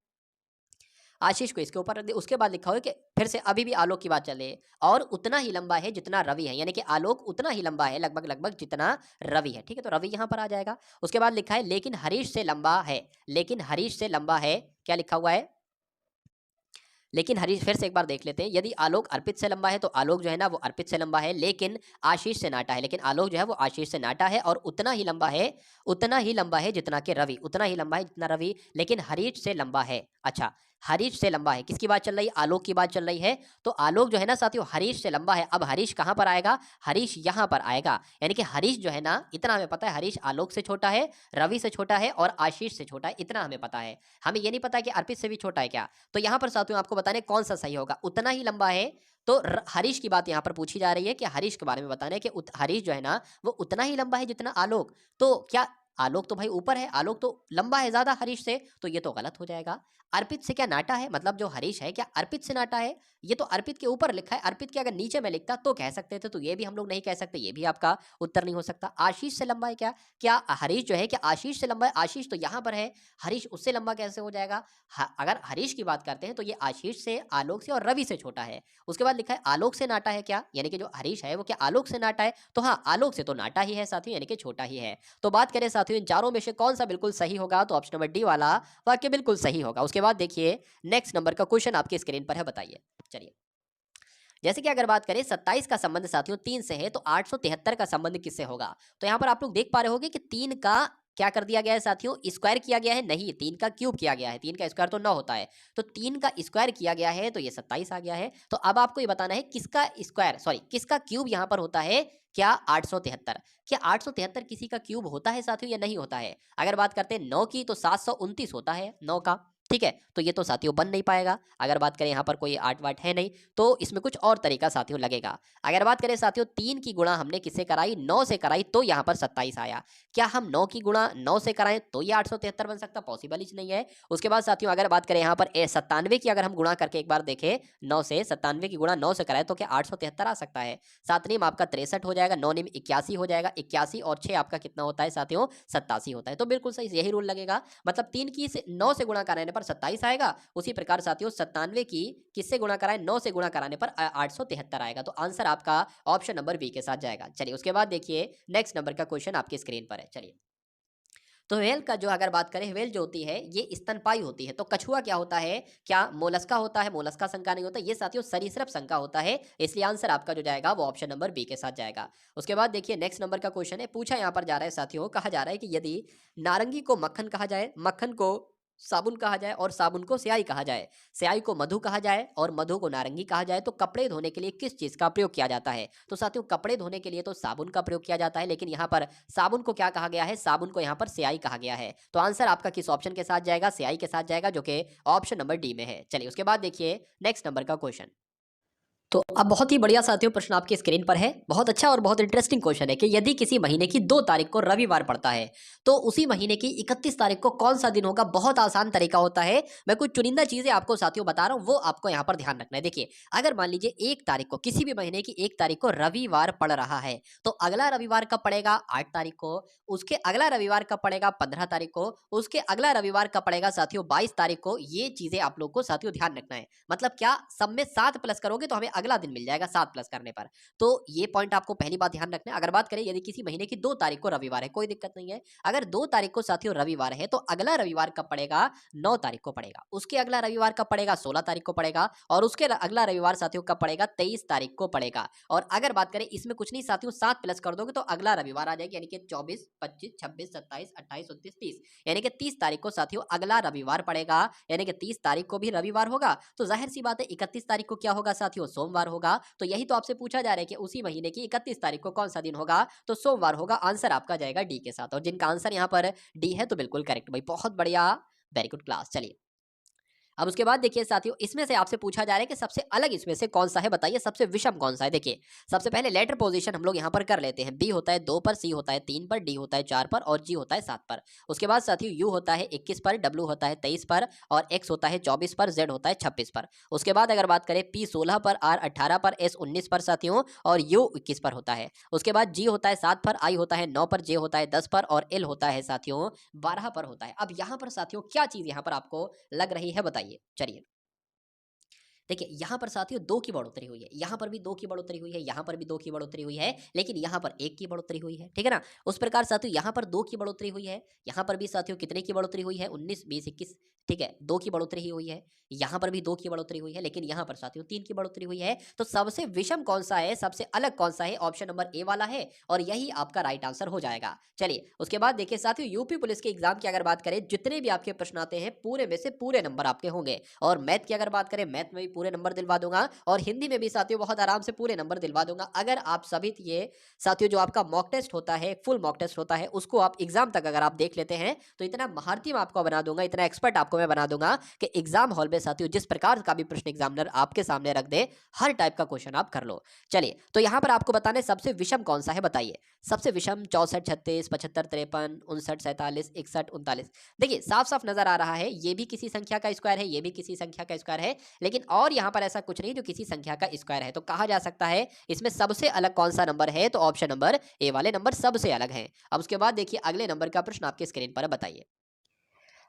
आशीष को इसके ऊपर रख दिया। उसके बाद लिखा हुआ है कि फिर से अभी भी आलोक की बात चल रही है, और उतना ही लंबा है जितना रवि है, यानी कि आलोक उतना ही लंबा है लगभग लगभग जितना रवि है, ठीक है। तो रवि यहाँ पर आ जाएगा। उसके बाद लिखा है लेकिन हरीश से लंबा है, लेकिन हरीश से लंबा है, क्या लिखा हुआ है, लेकिन हरीश, फिर से एक बार देख लेते हैं। यदि आलोक अर्पित से लंबा है तो आलोक जो है ना वो अर्पित से लंबा है, लेकिन आशीष से नाटा है, लेकिन आलोक जो है वो आशीष से नाटा है और उतना ही लंबा है, उतना ही लंबा है जितना कि रवि, उतना ही लंबा है जितना रवि, लेकिन हरीश से लंबा है। अच्छा, हरीश से लंबा है, किसकी बात चल रही है, आलोक की बात चल रही है। तो आलोक जो है ना साथियों हरीश से लंबा है। अब हरीश कहाँ पर आएगा, हरीश यहाँ पर आएगा, यानी कि हरीश जो है ना, इतना हमें पता है, हरीश आलोक से छोटा है, रवि से छोटा है और आशीष से छोटा है, इतना हमें पता है। हमें ये नहीं पता कि अर्पित से भी छोटा है क्या। तो यहाँ पर साथियों आपको बताने कौन सा सही होगा, उतना ही लंबा है। तो हरीश की बात यहाँ पर पूछी जा रही है कि हरीश के बारे में बताने कि हरीश जो है ना वो उतना ही लंबा है जितना आलोक। तो क्या आलोक तो भाई ऊपर है, आलोक तो लंबा है ज्यादा हरीश से, तो ये तो गलत हो जाएगा। अर्पित से क्या नाटा है, मतलब जो हरीश है क्या अर्पित से नाटा है, ये तो अर्पित के ऊपर लिखा है। अर्पित के अगर नीचे में लिखता तो कह सकते थे, तो ये भी हम लोग नहीं कह सकते, ये भी आपका उत्तर नहीं हो सकता। आशीष से लंबा है क्या, क्या हरीश जो है क्या आशीष से लंबा है, आशीष तो यहाँ पर है, हरीश उससे लंबा कैसे हो जाएगा। अगर हरीश की बात करते हैं तो ये आशीष से, आलोक से और रवि से छोटा है। उसके बाद लिखा है आलोक से नाटा है क्या, यानी कि जो हरीश है वो क्या आलोक से नाटा है, तो हाँ आलोक से तो नाटा ही है साथियों, यानी कि छोटा ही है। तो बात करें साथियों इन चारों में से कौन सा बिल्कुल सही होगा, तो ऑप्शन नंबर डी वाला वाक्य बिल्कुल सही होगा। उसके बाद देखिए नेक्स्ट नंबर का क्वेश्चन आपकी स्क्रीन पर है, बताइए। चलिए, जैसे कि अगर बात करें 27 का संबंध साथियों 3 से है, तो 873 का संबंध किससे होगा? तो यहाँ पर आप लोग देख पा रहे होंगे कि 3 का क्या कर दिया गया है साथियों, स्क्वायर किया गया है, नहीं 3 का क्यूब किया गया है, 3 का स्क्वायर तो 9 होता है, तो 3 का स्क्वायर किया गया है, तो ये 27 आ गया है। तो अब आपको ये बताना है किसका स्क्वायर, सॉरी किसका क्यूब यहाँ पर होता है, क्या 873? क्या 873 किसी का क्यूब होता है साथियों या नहीं होता है? अगर बात करते हैं 9 की, तो 729 होता है 9 का, ठीक है, तो ये तो साथियों बन नहीं पाएगा। अगर बात करें यहाँ पर कोई 8 वाट है नहीं, तो इसमें कुछ और तरीका साथियों लगेगा। अगर बात करें साथियों 3 की गुणा हमने किससे कराई, 9 से कराई, तो यहाँ पर 27 आया। क्या हम 9 की गुणा 9 से कराएं तो ये 873 बन सकता? पॉसिबल ही नहीं है। उसके बाद साथियों अगर बात करें यहाँ पर 97 की, अगर हम गुणा करके एक बार देखें 9 से, 97 की गुणा 9 से कराए तो क्या 873 आ सकता है? 7 नीम आपका 63 हो जाएगा, 9 नीम 81 हो जाएगा, 81 और 6 आपका कितना होता है साथियों, 87 होता है। तो बिल्कुल सही, यही रूल लगेगा। मतलब 3 की से 9 से गुणा कराने पर 27 आएगा, उसी प्रकार साथियों 97 की किससे गुणा कराएं, 9 से गुणा कराने पर 873 आएगा। तो आंसर आपका ऑप्शन नंबर बी के साथ जाएगा। चलिए, उसके बाद देखिए नेक्स्ट नंबर का क्वेश्चन आपकी स्क्रीन पर है। चलिए, तो व्हेल का जो अगर बात करें, व्हेल जो होती है ये स्तनपायी होती है, तो कछुआ क्या होता है, क्या मोलस्का होता है? मोलस्का संका नहीं होता, ये साथियों सरीसृप संका होता है, इसलिए आंसर आपका जो जाएगा वो ऑप्शन नंबर बी के साथ जाएगा। उसके बाद देखिए नेक्स्ट नंबर का क्वेश्चन है, पूछा यहाँ पर जा रहा है साथियों, कहा जा रहा है कि यदि नारंगी को मक्खन कहा जाए, मक्खन को साबुन कहा जाए और साबुन को स्याही कहा जाए, स्याही को मधु कहा जाए और मधु को नारंगी कहा जाए, तो कपड़े धोने के लिए किस चीज का प्रयोग किया जाता है? तो साथियों कपड़े धोने के लिए तो साबुन का प्रयोग किया जाता है, लेकिन यहाँ पर साबुन को क्या कहा गया है, साबुन को यहाँ पर स्याही कहा गया है। तो आंसर आपका किस ऑप्शन के साथ जाएगा, स्याही के साथ जाएगा, जो कि ऑप्शन नंबर डी में है। चलिए, उसके बाद देखिए नेक्स्ट नंबर का क्वेश्चन। तो अब बहुत ही बढ़िया साथियों प्रश्न आपकी स्क्रीन पर है, बहुत अच्छा और बहुत इंटरेस्टिंग क्वेश्चन है कि यदि किसी महीने की 2 तारीख को रविवार पड़ता है, तो उसी महीने की 31 तारीख को कौन सा दिन होगा? बहुत आसान तरीका होता है, मैं कुछ चुनिंदा चीजें आपको साथियों बता रहा हूं, वो आपको यहाँ पर ध्यान रखना है। देखिए, अगर मान लीजिए 1 तारीख को, किसी भी महीने की 1 तारीख को रविवार पड़ रहा है, तो अगला रविवार कब पड़ेगा? 8 तारीख को। उसके अगला रविवार कब पड़ेगा? 15 तारीख को। उसके अगला रविवार कब पड़ेगा साथियों? 22 तारीख को। ये चीजें आप लोग को साथियों ध्यान रखना है। मतलब क्या, सब में 7 प्लस करोगे तो हमें अगला दिन मिल जाएगा 7 प्लस करने पर। तो ये पॉइंट आपको पहली बात ध्यान रखना है। अगर बात करें यदि किसी महीने की 2 तारीख को रविवार है, कोई दिक्कत नहीं है। अगर 2 तारीख को साथियों रविवार है, तो अगला रविवार कब पड़ेगा? 9 तारीख को पड़ेगा। उसके अगला रविवार कब पड़ेगा? 16 तारीख को पड़ेगा। और उसके अगला रविवार साथियों कब पड़ेगा? 23 तारीख को पड़ेगा। और अगर बात करें इसमें कुछ नहीं साथियों, 7 प्लस कर दोगे तो अगला रविवार आ जाएगी, यानी कि 24, 25, 26, 27, 28, 29, 30, यानी कि 30 तारीख को साथियों अगला रविवार पड़ेगा, यानी कि 30 तारीख को भी रविवार होगा। तो जाहिर सी बात है 31 तारीख को क्या होगा साथियों? सोमवार होगा। तो यही तो आपसे पूछा जा रहा है कि उसी महीने की 31 तारीख को कौन सा दिन होगा? तो सोमवार होगा। आंसर आपका जाएगा डी के साथ, और जिनका आंसर यहाँ पर डी है तो बिल्कुल करेक्ट भाई, बहुत बढ़िया, वेरी गुड क्लास। चलिए, अब उसके बाद देखिए साथियों, इसमें से आपसे पूछा जा रहा है कि सबसे अलग इसमें से कौन सा है, बताइए सबसे विषम कौन सा है। देखिए, सबसे पहले लेटर पोजीशन हम लोग यहाँ पर कर लेते हैं। बी होता है 2 पर, सी होता है 3 पर, डी होता है 4 पर और जी होता है 7 पर। उसके बाद साथियों यू होता है 21 पर, डब्ल्यू होता है 23 पर और एक्स होता है 24 पर, जेड होता है 26 पर। उसके बाद अगर बात करें पी 16 पर, आर 18 पर, एस 19 पर साथियों और यू 21 पर होता है। उसके बाद जी होता है 7 पर, आई होता है 9 पर, जे होता है 10 पर और एल होता है साथियों 12 पर होता है। अब यहाँ पर साथियों क्या चीज यहाँ पर आपको लग रही है, बताइए। चलिए, देखिए, यहाँ पर साथियों 2 की बढ़ोतरी हुई है, यहाँ पर भी 2 की बढ़ोतरी हुई है, यहाँ पर भी 2 की बढ़ोतरी हुई है, लेकिन यहाँ पर 1 की बढ़ोतरी हुई है, ठीक है ना। उस प्रकार साथियों यहाँ पर 2 की बढ़ोतरी हुई है, यहाँ पर भी साथियों कितने की बढ़ोतरी हुई है? 19, 20, 21, ठीक है, 2 की बढ़ोतरी ही हुई है। यहाँ पर भी 2 की बढ़ोतरी हुई है, लेकिन यहाँ पर साथियों 3 की बढ़ोतरी हुई है। तो सबसे विषम कौन सा है, सबसे अलग कौन सा है? ऑप्शन नंबर ए वाला है, और यही आपका राइट आंसर हो जाएगा। चलिए, उसके बाद देखिए साथियों, यूपी पुलिस के एग्जाम की अगर बात करें, जितने भी आपके प्रश्न आते हैं पूरे में से पूरे नंबर आपके होंगे। और मैथ की अगर बात करें, मैथ में भी पूरे नंबर दिलवा दूंगा, और हिंदी में भी साथियों बहुत आराम से पूरे नंबर दिलवा दूंगा। अगर आप सभी ये साथियों जो आपका मॉक टेस्ट होता है, फुल मॉक टेस्ट होता है, उसको आप एग्जाम तक अगर आप देख लेते हैं, तो इतना महारथी मैं आपको बना दूंगा, इतना एक्सपर्ट आपको मैं बना दूंगा कि एग्जाम हॉल में साथियों जिस प्रकार का भी प्रश्न एग्जामिनर आपके सामने रख दे, हर टाइप का क्वेश्चन आप कर लो। चलिए, तो यहां पर आपको बताना है सबसे विषम कौन सा है, बताइए। सबसे विषम 64, 36, 75, 53, 59, 47, 61, 39। देखिए, साफ साफ नजर आ रहा है, ये भी किसी संख्या का स्क्वायर है, ये भी किसी संख्या का स्क्वायर है, लेकिन और यहां पर ऐसा कुछ नहीं जो किसी संख्या का स्क्वायर है। तो कहा जा सकता है इसमें सबसे अलग कौन सा नंबर है, तो ऑप्शन नंबर ए वाले नंबर सबसे अलग है। अब उसके बाद देखिए अगले नंबर का प्रश्न आपके स्क्रीन पर है, बताइए।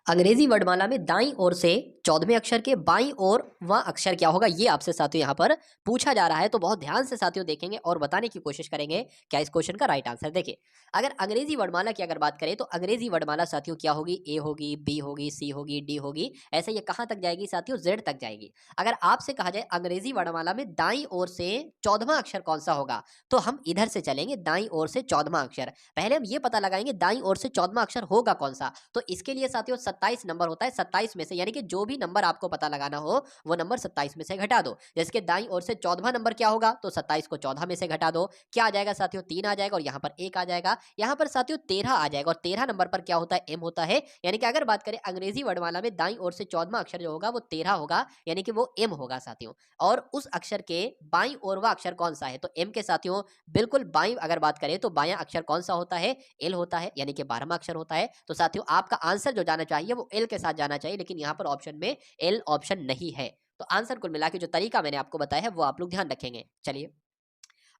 अंग्रेजी वर्णमाला में दाईं ओर से 14वें अक्षर के बाईं ओर वह अक्षर क्या होगा, ये आपसे साथियों यहाँ पर पूछा जा रहा है। तो बहुत ध्यान से साथियों देखेंगे और बताने की कोशिश करेंगे क्या इस क्वेश्चन का राइट आंसर। देखिए, अगर अंग्रेजी वर्णमाला की अगर बात करें तो अंग्रेजी वर्णमाला साथियों क्या होगी, ए होगी, बी होगी, सी होगी, डी होगी, ऐसे ये कहाँ तक जाएगी साथियों, जेड तक जाएगी। अगर आपसे कहा जाए अंग्रेजी वर्णमाला में दाईं ओर से 14वां अक्षर कौन सा होगा, तो हम इधर से चलेंगे, दाईं ओर से 14वां अक्षर। पहले हम ये पता लगाएंगे दाईं ओर से 14वां अक्षर होगा कौन सा। तो इसके लिए साथियों 27 नंबर होता है, 27 में से, यानी कि जो भी नंबर आपको पता लगाना हो वो नंबर 27 में से घटा दो। जैसे कि दाईं ओर से 14वां नंबर क्या होगा, तो 27 को 14 में से घटा दो, क्या आ जाएगा साथियों, 3 आ जाएगा और यहाँ पर 1 आ जाएगा, यहाँ पर साथियों 13 आ जाएगा और 13 नंबर पर क्या होता है, एम होता है। यानी कि अगर बात करें अंग्रेजी वर्णमाला में दाईं ओर से 14वां अक्षर जो होगा वो 13 होगा, यानी कि वो एम होगा साथियों। और उस अक्षर के बाईं ओर वाला अक्षर कौन सा है, तो एम के साथियों बिल्कुल बाईं अगर बात करें तो बायां अक्षर कौन सा होता है, एल होता है, यानी कि 12वां अक्षर होता है। तो साथियों आपका आंसर जो जाना चाहिए वो एल के साथ जाना चाहिए, लेकिन यहाँ पर ऑप्शन में एल ऑप्शन नहीं है। तो आंसर कुल मिला के जो तरीका मैंने आपको बताया है वो आप लोग ध्यान रखेंगे। चलिए,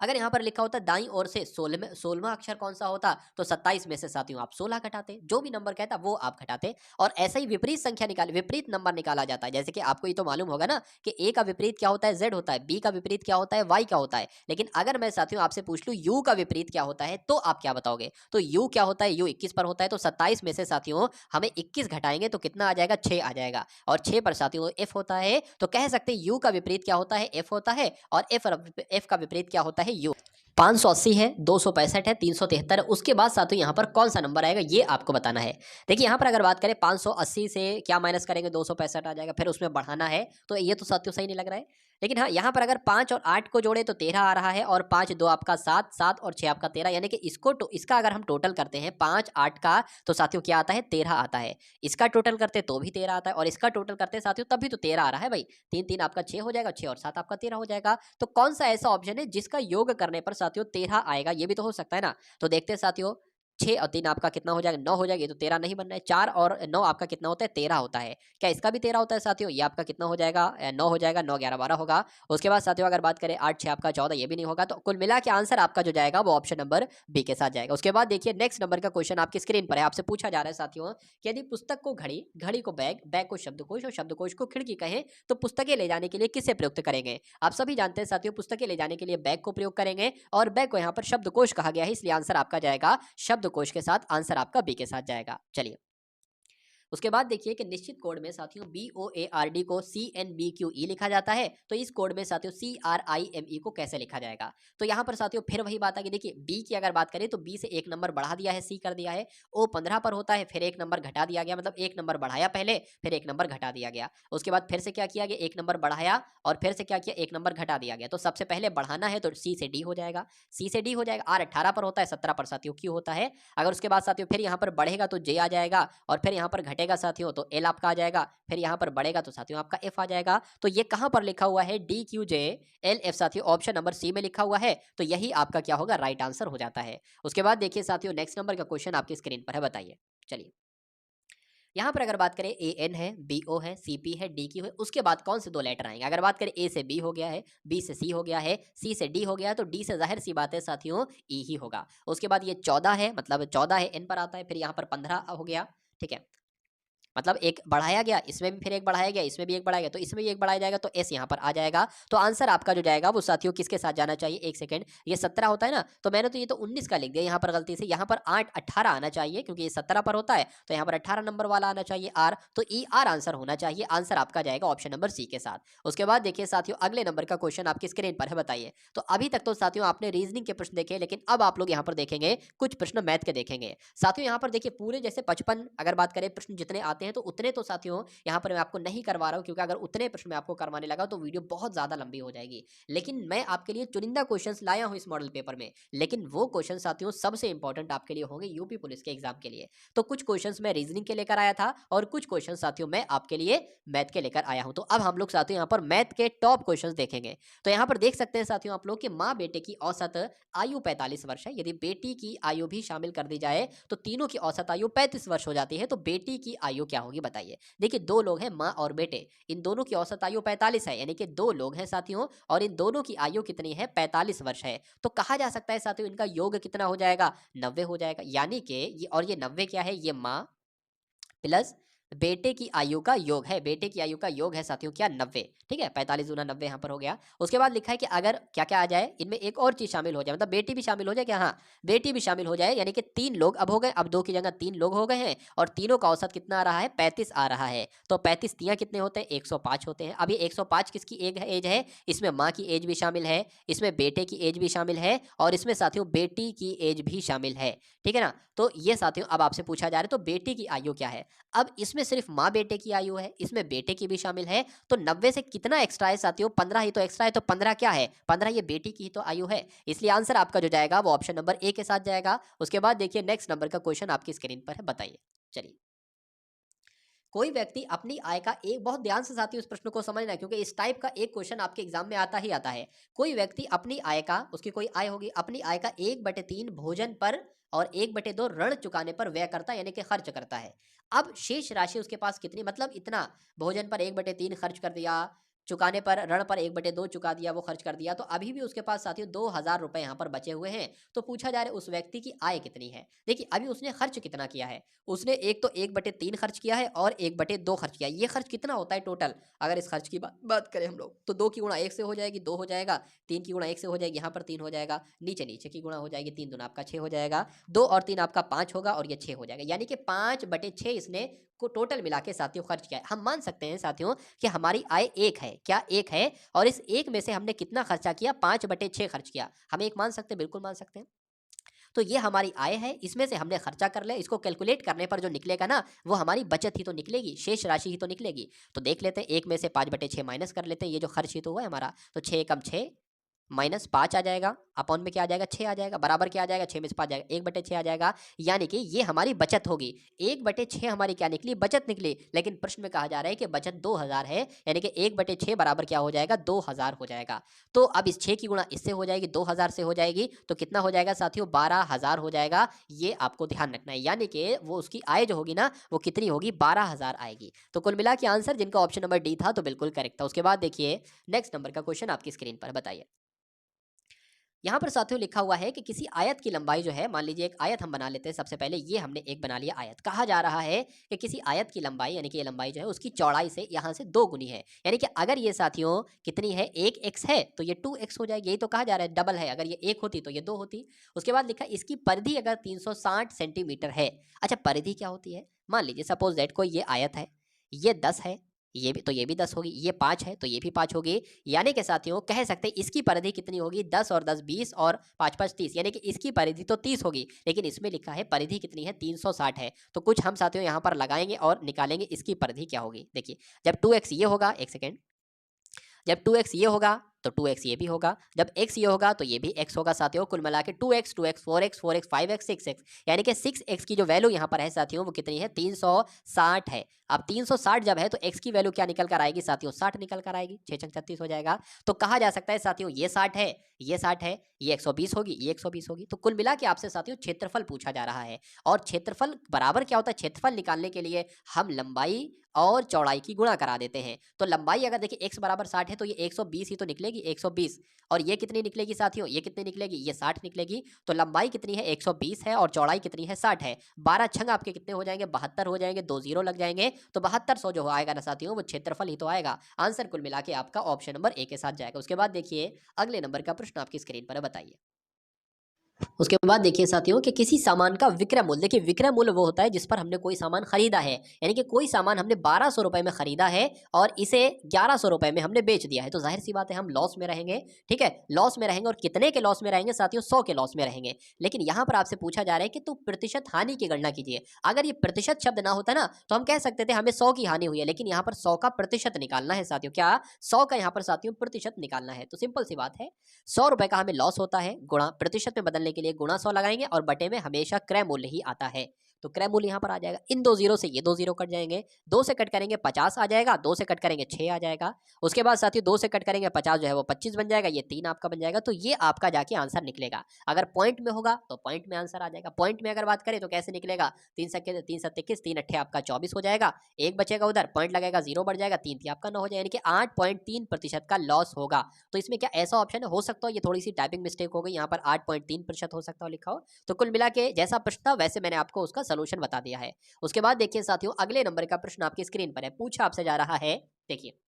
अगर यहाँ पर लिखा होता दाईं ओर से 16वां अक्षर कौन सा होता, तो 27 में से साथियों आप 16 घटाते, जो भी नंबर कहता वो आप घटाते। और ऐसा ही विपरीत संख्या विपरीत नंबर निकाला जाता है। जैसे कि आपको ये तो मालूम होगा ना कि ए का विपरीत क्या होता है, जेड होता है, बी का विपरीत क्या होता है, वाई का होता है। लेकिन अगर मैं साथियों आपसे पूछ लूं यू का विपरीत क्या होता है, तो आप क्या बताओगे, तो यू क्या होता है, यू 21 पर होता है। तो 27 में से साथियों हमें 21 घटाएंगे तो कितना आ जाएगा, 6 आ जाएगा। और 6 पर साथियों एफ होता है, तो कह सकते हैं यू का विपरीत क्या होता है, एफ होता है, और एफ का विपरीत क्या होता है, यू। 580 है, 265 है, 373 है, उसके बाद साथियों यहाँ पर कौन सा नंबर आएगा ये आपको बताना है। देखिए यहाँ पर अगर बात करें 580 से क्या माइनस करेंगे, 265 आ जाएगा, फिर उसमें बढ़ाना है, तो ये तो साथियों सही नहीं लग रहा है। लेकिन हाँ, यहाँ पर अगर 5 और 8 को जोड़े तो 13 आ रहा है, और 5 2 आपका 7, 7 और 6 आपका 13, यानी कि इसका अगर हम टोटल करते हैं 5 8 का, तो साथियों क्या आता है, 13 आता है। इसका टोटल करते तो भी 13 आता है, और इसका टोटल करते साथियों तब भी तो 13 आ रहा है भाई। 3 3 आपका 6 हो जाएगा, 6 और 7 आपका 13 हो जाएगा। तो कौन सा ऐसा ऑप्शन है जिसका योग करने पर साथियों 13 आएगा, ये भी तो हो सकता है ना। तो देखते हैं साथियों, 6 और 3 आपका कितना हो जाएगा, 9 हो जाएगा, ये तो 13 नहीं बनना है। 4 और 9 आपका कितना होता है, 13 होता है। क्या इसका भी 13 होता है साथियों, ये आपका कितना हो जाएगा, 9 हो जाएगा, 9 11 12 होगा। उसके बाद साथियों अगर बात करें 8 6 आपका 14, ये भी नहीं होगा। तो कुल मिला के आंसर आपका जो जाएगा वो ऑप्शन नंबर बी के साथ जाएगा। उसके बाद देखिए नेक्स्ट नंबर का क्वेश्चन आपकी स्क्रीन पर है, आपसे पूछा जा रहा है साथियों कि यदि पुस्तक को घड़ी, घड़ी को बैग, बैग को शब्दकोश और शब्दकोश को खिड़की कहें तो पुस्तकें ले जाने के लिए किसे प्रयुक्त करेंगे। आप सभी जानते हैं साथियों पुस्तकें ले जाने के लिए बैग को प्रयोग करेंगे, और बैग को यहाँ पर शब्दकोश कहा गया है, इसलिए आंसर आपका जाएगा शब्दकोश के साथ, आंसर आपका बी के साथ जाएगा। चलिए, उसके बाद देखिए कि निश्चित कोड में साथियों BOARD को CNBQE लिखा जाता है, तो इस कोड में साथियों CRIME को कैसे लिखा जाएगा। तो यहाँ पर साथियों फिर वही बात है कि देखिए बी की अगर बात करें तो बी से एक नंबर बढ़ा दिया है, सी कर दिया है। ओ 15 पर होता है, फिर एक नंबर घटा दिया गया, मतलब एक नंबर बढ़ाया पहले, फिर एक नंबर घटा दिया गया। उसके बाद फिर से क्या किया गया, एक नंबर बढ़ाया और फिर से क्या किया, एक नंबर घटा दिया गया। तो सबसे पहले बढ़ाना है तो सी से डी हो जाएगा, सी से डी हो जाएगा। आर 18 पर होता है, 17 पर साथियों क्यू होता है। अगर उसके बाद साथियों फिर यहाँ पर बढ़ेगा तो जे आ जाएगा, और फिर यहाँ पर घटेगा साथियों तो एल आपका आ जाएगा, फिर यहाँ पर बढ़ेगा तो साथियों आपका एफ आ जाएगा। तो ये कहाँ पर लिखा हुआ है, DQJLF साथियों ऑप्शन नंबर सी में लिखा हुआ है। तो यही आपका क्या होगा, राइट आंसर हो जाता है। उसके बाद देखिए साथियों नेक्स्ट नंबर का क्वेश्चन आपकी स्क्रीन पर है, बताइए। चलिए, यहाँ पर अगर बात करें AN है, BO है, CP है, DQ है, उसके बाद कौन से दो लेटर आएंगे। अगर बात करें A से B हो गया है, B से C हो गया है, C से D हो गया है, तो D से जाहिर सी बात है साथियों E ही होगा। उसके बाद ये 14 है, मतलब 14 है, N पर आता है, फिर यहाँ पर 15 हो गया, ठीक है, मतलब एक बढ़ाया गया, इसमें भी फिर एक बढ़ाया गया, इसमें भी एक बढ़ाया गया, तो इसमें भी एक बढ़ाया जाएगा, तो एस यहाँ पर आ जाएगा। तो आंसर आपका जो जाएगा वो साथियों किसके साथ जाना चाहिए, एक सेकंड, ये 17 होता है ना, तो मैंने तो ये तो 19 का लिख दिया यहाँ पर गलती से, यहाँ पर 8 18 आना चाहिए, क्योंकि ये 17 पर होता है, तो यहाँ पर 18 नंबर वाला आना चाहिए आर, तो ई आर आंसर होना चाहिए। आंसर आपका जाएगा ऑप्शन नंबर सी के साथ। उसके बाद देखिए साथियों अगले नंबर का क्वेश्चन आपकी स्क्रीन पर है, बताइए। तो अभी तक तो साथियों आपने रीजनिंग के प्रश्न देखे, लेकिन अब आप लोग यहाँ पर देखेंगे कुछ प्रश्न मैथ के देखेंगे साथियों। यहाँ पर देखिए पूरे जैसे 55 अगर बात करें प्रश्न जितने आते हैं, तो उतने तो साथियों यहाँ पर मैं आपको नहीं करवा रहा हूँ, क्योंकि अगर उतने प्रश्न में आपको करवाने लगा तो वीडियो बहुत ज्यादा लंबी हो जाएगी। लेकिन मैं आपके लिए चुनिंदा क्वेश्चंस लाया हूँ इस मॉडल पेपर में, लेकिन वो क्वेश्चन साथियों सबसे इंपॉर्टेंट आपके लिए होंगे यूपी पुलिस के एग्जाम के लिए। तो कुछ क्वेश्चंस मैं रीजनिंग के लेकर आया था, और कुछ क्वेश्चन साथियों मैं आपके लिए मैथ के लेकर आया हूँ। तो अब हम लोग साथियों यहाँ पर मैथ के टॉप क्वेश्चन देखेंगे। तो यहाँ पर देख सकते हैं साथियों आप लोग कि माँ बेटे की औसत आयु 45 वर्ष है, यदि बेटी की आयु भी शामिल कर दी जाए तो तीनों की औसत आयु 35 वर्ष हो जाती है। तो बेटी की आयु क्या होगी, बताइए। देखिए दो लोग हैं, माँ और बेटे, इन दोनों की औसत आयु 45 है, यानी कि दो लोग हैं साथियों, और इन दोनों की आयु कितनी है, 45 वर्ष है। तो कहा जा सकता है साथियों इनका योग कितना हो जाएगा, 90 हो जाएगा। यानी कि ये, और ये 90 क्या है, ये माँ प्लस बेटे की आयु का योग है, बेटे की आयु का योग है साथियों क्या 90, ठीक है, 45 दूना 90 यहाँ पर हो गया। उसके बाद लिखा है कि अगर क्या क्या आ जाए, इनमें एक और चीज शामिल हो जाए, मतलब बेटी भी शामिल हो जाए क्या, हाँ बेटी भी शामिल हो जाए, यानी कि 3 लोग अब हो गए, अब 2 की जगह 3 लोग हो गए हैं, और तीनों का औसत कितना आ रहा है, 35 आ रहा है। तो 35 तियां कितने होते हैं, 105 होते हैं। अब ये 105 किसकी एज है, इसमें माँ की एज भी शामिल है, इसमें बेटे की एज भी शामिल है, और इसमें साथियों बेटी की एज भी शामिल है, ठीक है ना। तो ये साथियों अब आपसे पूछा जा रहा है तो बेटी की आयु क्या है। अब इसमें सिर्फ माँ बेटे की आयु है, इसमें बेटे की भी शामिल है, तो 90 से कितना एक्स्ट्रा है साथियों, 15 ही तो एक्स्ट्रा है, तो 15 क्या है, 15 ये बेटी की ही तो आयु है, इसलिए आंसर आपका जो जाएगा वो ऑप्शन नंबर ए के साथ जाएगा। उसके बाद देखिए नेक्स्ट नंबर का क्वेश्चन आपकी स्क्रीन पर है, बताइए। चलिए, कोई व्यक्ति अपनी आय का एक, बहुत ध्यान से साथियों इस प्रश्न को समझना, क्योंकि इस टाइप का एक क्वेश्चन आपके एग्जाम में आता ही आता है। कोई व्यक्ति अपनी आय का, उसकी कोई आय होगी, अपनी आय का 1/3 भोजन पर और 1/2 ऋण चुकाने पर व्यय करता है, यानी कि खर्च करता है। अब शेष राशि उसके पास कितनी, मतलब इतना भोजन पर 1/3 खर्च कर दिया, चुकाने पर ऋण पर 1/2 चुका दिया, वो खर्च कर दिया, तो अभी भी उसके पास साथियों 2000 रुपए यहाँ पर बचे हुए हैं। तो पूछा जा रहा है उस व्यक्ति की आय कितनी है। देखिए अभी उसने खर्च कितना किया है, उसने एक तो 1/3 खर्च किया है और 1/2 खर्च किया है। ये खर्च कितना होता है टोटल, अगर इस खर्च की बात करें हम लोग, तो 2 की गुणा 1 से हो जाएगी 2 हो जाएगा, 3 की गुणा 1 से हो जाएगी, यहाँ पर 3 हो जाएगा, नीचे नीचे की गुणा हो जाएगी, 3 दूना आपका 6 हो जाएगा, 2 और 3 आपका 5 होगा, और ये 6 हो जाएगा, यानी कि 5/6 इसने को टोटल मिला के साथियों खर्च किया है। हम मान सकते हैं साथियों कि हमारी आय 1 है, क्या 1 है, और इस 1 में से हमने कितना खर्चा किया, 5/6 खर्च किया। हम एक मान सकते हैं, बिल्कुल मान सकते हैं। तो ये हमारी आय है, इसमें से हमने खर्चा कर लिया, इसको कैलकुलेट करने पर जो निकलेगा ना, वो हमारी बचत ही तो निकलेगी, शेष राशि ही तो निकलेगी। तो देख लेते हैं, 1 में से 5/6 माइनस कर लेते हैं, ये जो खर्च ही तो हुआ है हमारा, तो 6 एकम 6 माइनस 5 आ जाएगा, अपॉन में क्या आ जाएगा, 6 आ जाएगा, बराबर क्या आ जाएगा, 6 में से 5 जाएगा, 1/6 आ जाएगा, यानी कि ये हमारी बचत होगी। 1/6 हमारी क्या निकली, बचत निकली, लेकिन प्रश्न में कहा जा रहा है कि बचत 2000 है, यानी कि 1/6 बराबर क्या हो जाएगा, 2000 हो जाएगा। तो अब इस 6 की गुणा इससे हो जाएगी, 2000 से हो जाएगी, तो कितना हो जाएगा साथियों, 12000 हो जाएगा। ये आपको ध्यान रखना है, यानी कि वो उसकी आय जो होगी ना, वो कितनी होगी, 12000 आएगी। तो कुल मिला के आंसर जिनका ऑप्शन नंबर डी था तो बिल्कुल करेक्ट था। उसके बाद देखिए नेक्स्ट नंबर का क्वेश्चन आपकी स्क्रीन पर, बताइए। यहाँ पर साथियों लिखा हुआ है कि किसी आयत की लंबाई जो है, मान लीजिए एक आयत हम बना लेते हैं, सबसे पहले ये हमने एक बना लिया आयत। कहा जा रहा है कि किसी आयत की लंबाई, यानी कि ये लंबाई जो है उसकी चौड़ाई से यहाँ से 2 गुनी है, यानी कि अगर ये साथियों कितनी है, 1x है तो ये 2x हो जाएगी, यही तो कहा जा रहा है, डबल है, अगर ये 1 होती तो ये 2 होती। उसके बाद लिखा इसकी परिधि अगर 360 सेंटीमीटर है। अच्छा, परिधि क्या होती है, मान लीजिए सपोज दैट कोई ये आयत है, ये 10 है, ये भी 10 होगी, ये 5 है तो ये भी 5 होगी, यानी कि साथियों कह सकते हैं इसकी परिधि कितनी होगी, 10 और 10 20 और 5 5 30, यानी कि इसकी परिधि तो 30 होगी, लेकिन इसमें लिखा है परिधि कितनी है, 360 है। तो कुछ हम साथियों यहाँ पर लगाएंगे और निकालेंगे इसकी परिधि क्या होगी। देखिए जब 2x ये होगा, एक सेकेंड, जब 2x ये होगा तो 2x ये भी होगा, जब x ये होगा तो ये भी x होगा साथियों। कुल मिला के 2x 2x 4x 4x 5x 6x, यानी कि 6x की जो वैल्यू यहाँ पर है साथियों वो कितनी है, 360 है। अब 360 जब है तो x की वैल्यू क्या निकल कर आएगी साथियों, 60 निकल कर आएगी, 6 छंग 36 हो जाएगा। तो कहा जा सकता है साथियों ये 60 है, ये 60 है, ये 120 होगी, ये 120 होगी। तो कुल मिला के आपसे साथियों क्षेत्रफल पूछा जा रहा है, और क्षेत्रफल बराबर क्या होता है, क्षेत्रफल निकालने के लिए हम लंबाई और चौड़ाई की गुणा करा देते हैं। तो लंबाई अगर देखिए x बराबर 60 है तो ये 120 ही तो निकलेगी, 120, और ये कितनी निकलेगी साथियों, ये कितनी निकलेगी, ये 60 निकलेगी। तो लंबाई कितनी है, 120 है, और चौड़ाई कितनी है, 60 है। 12 छंग आपके कितने हो जाएंगे, 72 हो जाएंगे, 2 जीरो लग जाएंगे, तो 7200 जो आएगा ना साथियों वो क्षेत्रफल ही तो आएगा। आंसर कुल मिला के आपका ऑप्शन नंबर ए के साथ जाएगा। उसके बाद देखिए अगले नंबर का प्रश्न आपकी स्क्रीन पर है, बताइए। उसके बाद देखिए साथियों कि किसी सामान का विक्रय मूल्य, देखिए विक्रय मूल्य वो होता है जिस पर हमने कोई सामान खरीदा है, यानी कि कोई सामान हमने 1200 रुपए में खरीदा है और इसे 1100 रुपए में हमने बेच दिया है, तो जाहिर सी बात है हम लॉस में रहेंगे, ठीक है, लॉस में रहेंगे। और कितने के लॉस में रहेंगे साथियों, 100 के लॉस में रहेंगे। लेकिन यहाँ पर आपसे पूछा जा रहा है कि तो प्रतिशत हानि की गणना कीजिए। अगर ये प्रतिशत शब्द ना होता ना तो हम कह सकते थे हमें 100 की हानि हुई है, लेकिन यहाँ पर 100 का प्रतिशत निकालना है साथियों, क्या 100 का यहाँ पर साथियों प्रतिशत निकालना है। तो सिंपल सी बात है, 100 रुपए का हमें लॉस होता है, गुणा प्रतिशत में बदलने के लिए गुणा 100 लगाएंगे, और बटे में हमेशा क्रय मूल्य ही आता है। तो क्रय मूल्य यहाँ पर आ जाएगा, इन 2 जीरो से ये 2 जीरो कट जाएंगे, 2 से कट करेंगे 50 आ जाएगा, 2 से कट करेंगे 6 आ जाएगा। उसके बाद साथियों 2 से कट करेंगे 50 जो है वो 25 बन जाएगा, ये 3 आपका बन जाएगा। तो ये आपका जाके आंसर निकलेगा। अगर पॉइंट में होगा तो पॉइंट में आंसर आ जाएगा। पॉइंट में अगर बात करें तो कैसे निकलेगा, 3 सत्ते 3 सत्ते 21, 3 अट्ठे आपका 24 हो जाएगा, एक बचेगा उधर, पॉइंट लगेगा, जीरो बढ़ जाएगा, 3 आपका 9 हो जाएगा, यानी कि 8.3% का लॉस होगा। तो इसमें क्या ऐसा ऑप्शन हो सकता है, ये थोड़ी सी टाइपिंग मिस्टेक हो गई, यहाँ पर 8.3% हो सकता हो लिखा हो। तो कुल मिला के जैसा प्रश्न था वैसे मैंने आपको उसका सोल्यूशन बता दिया है। उसके बाद देखिए साथियों, अगले नंबर का प्रश्न आपकी स्क्रीन पर है, पूछा आपसे जा रहा है, देखिए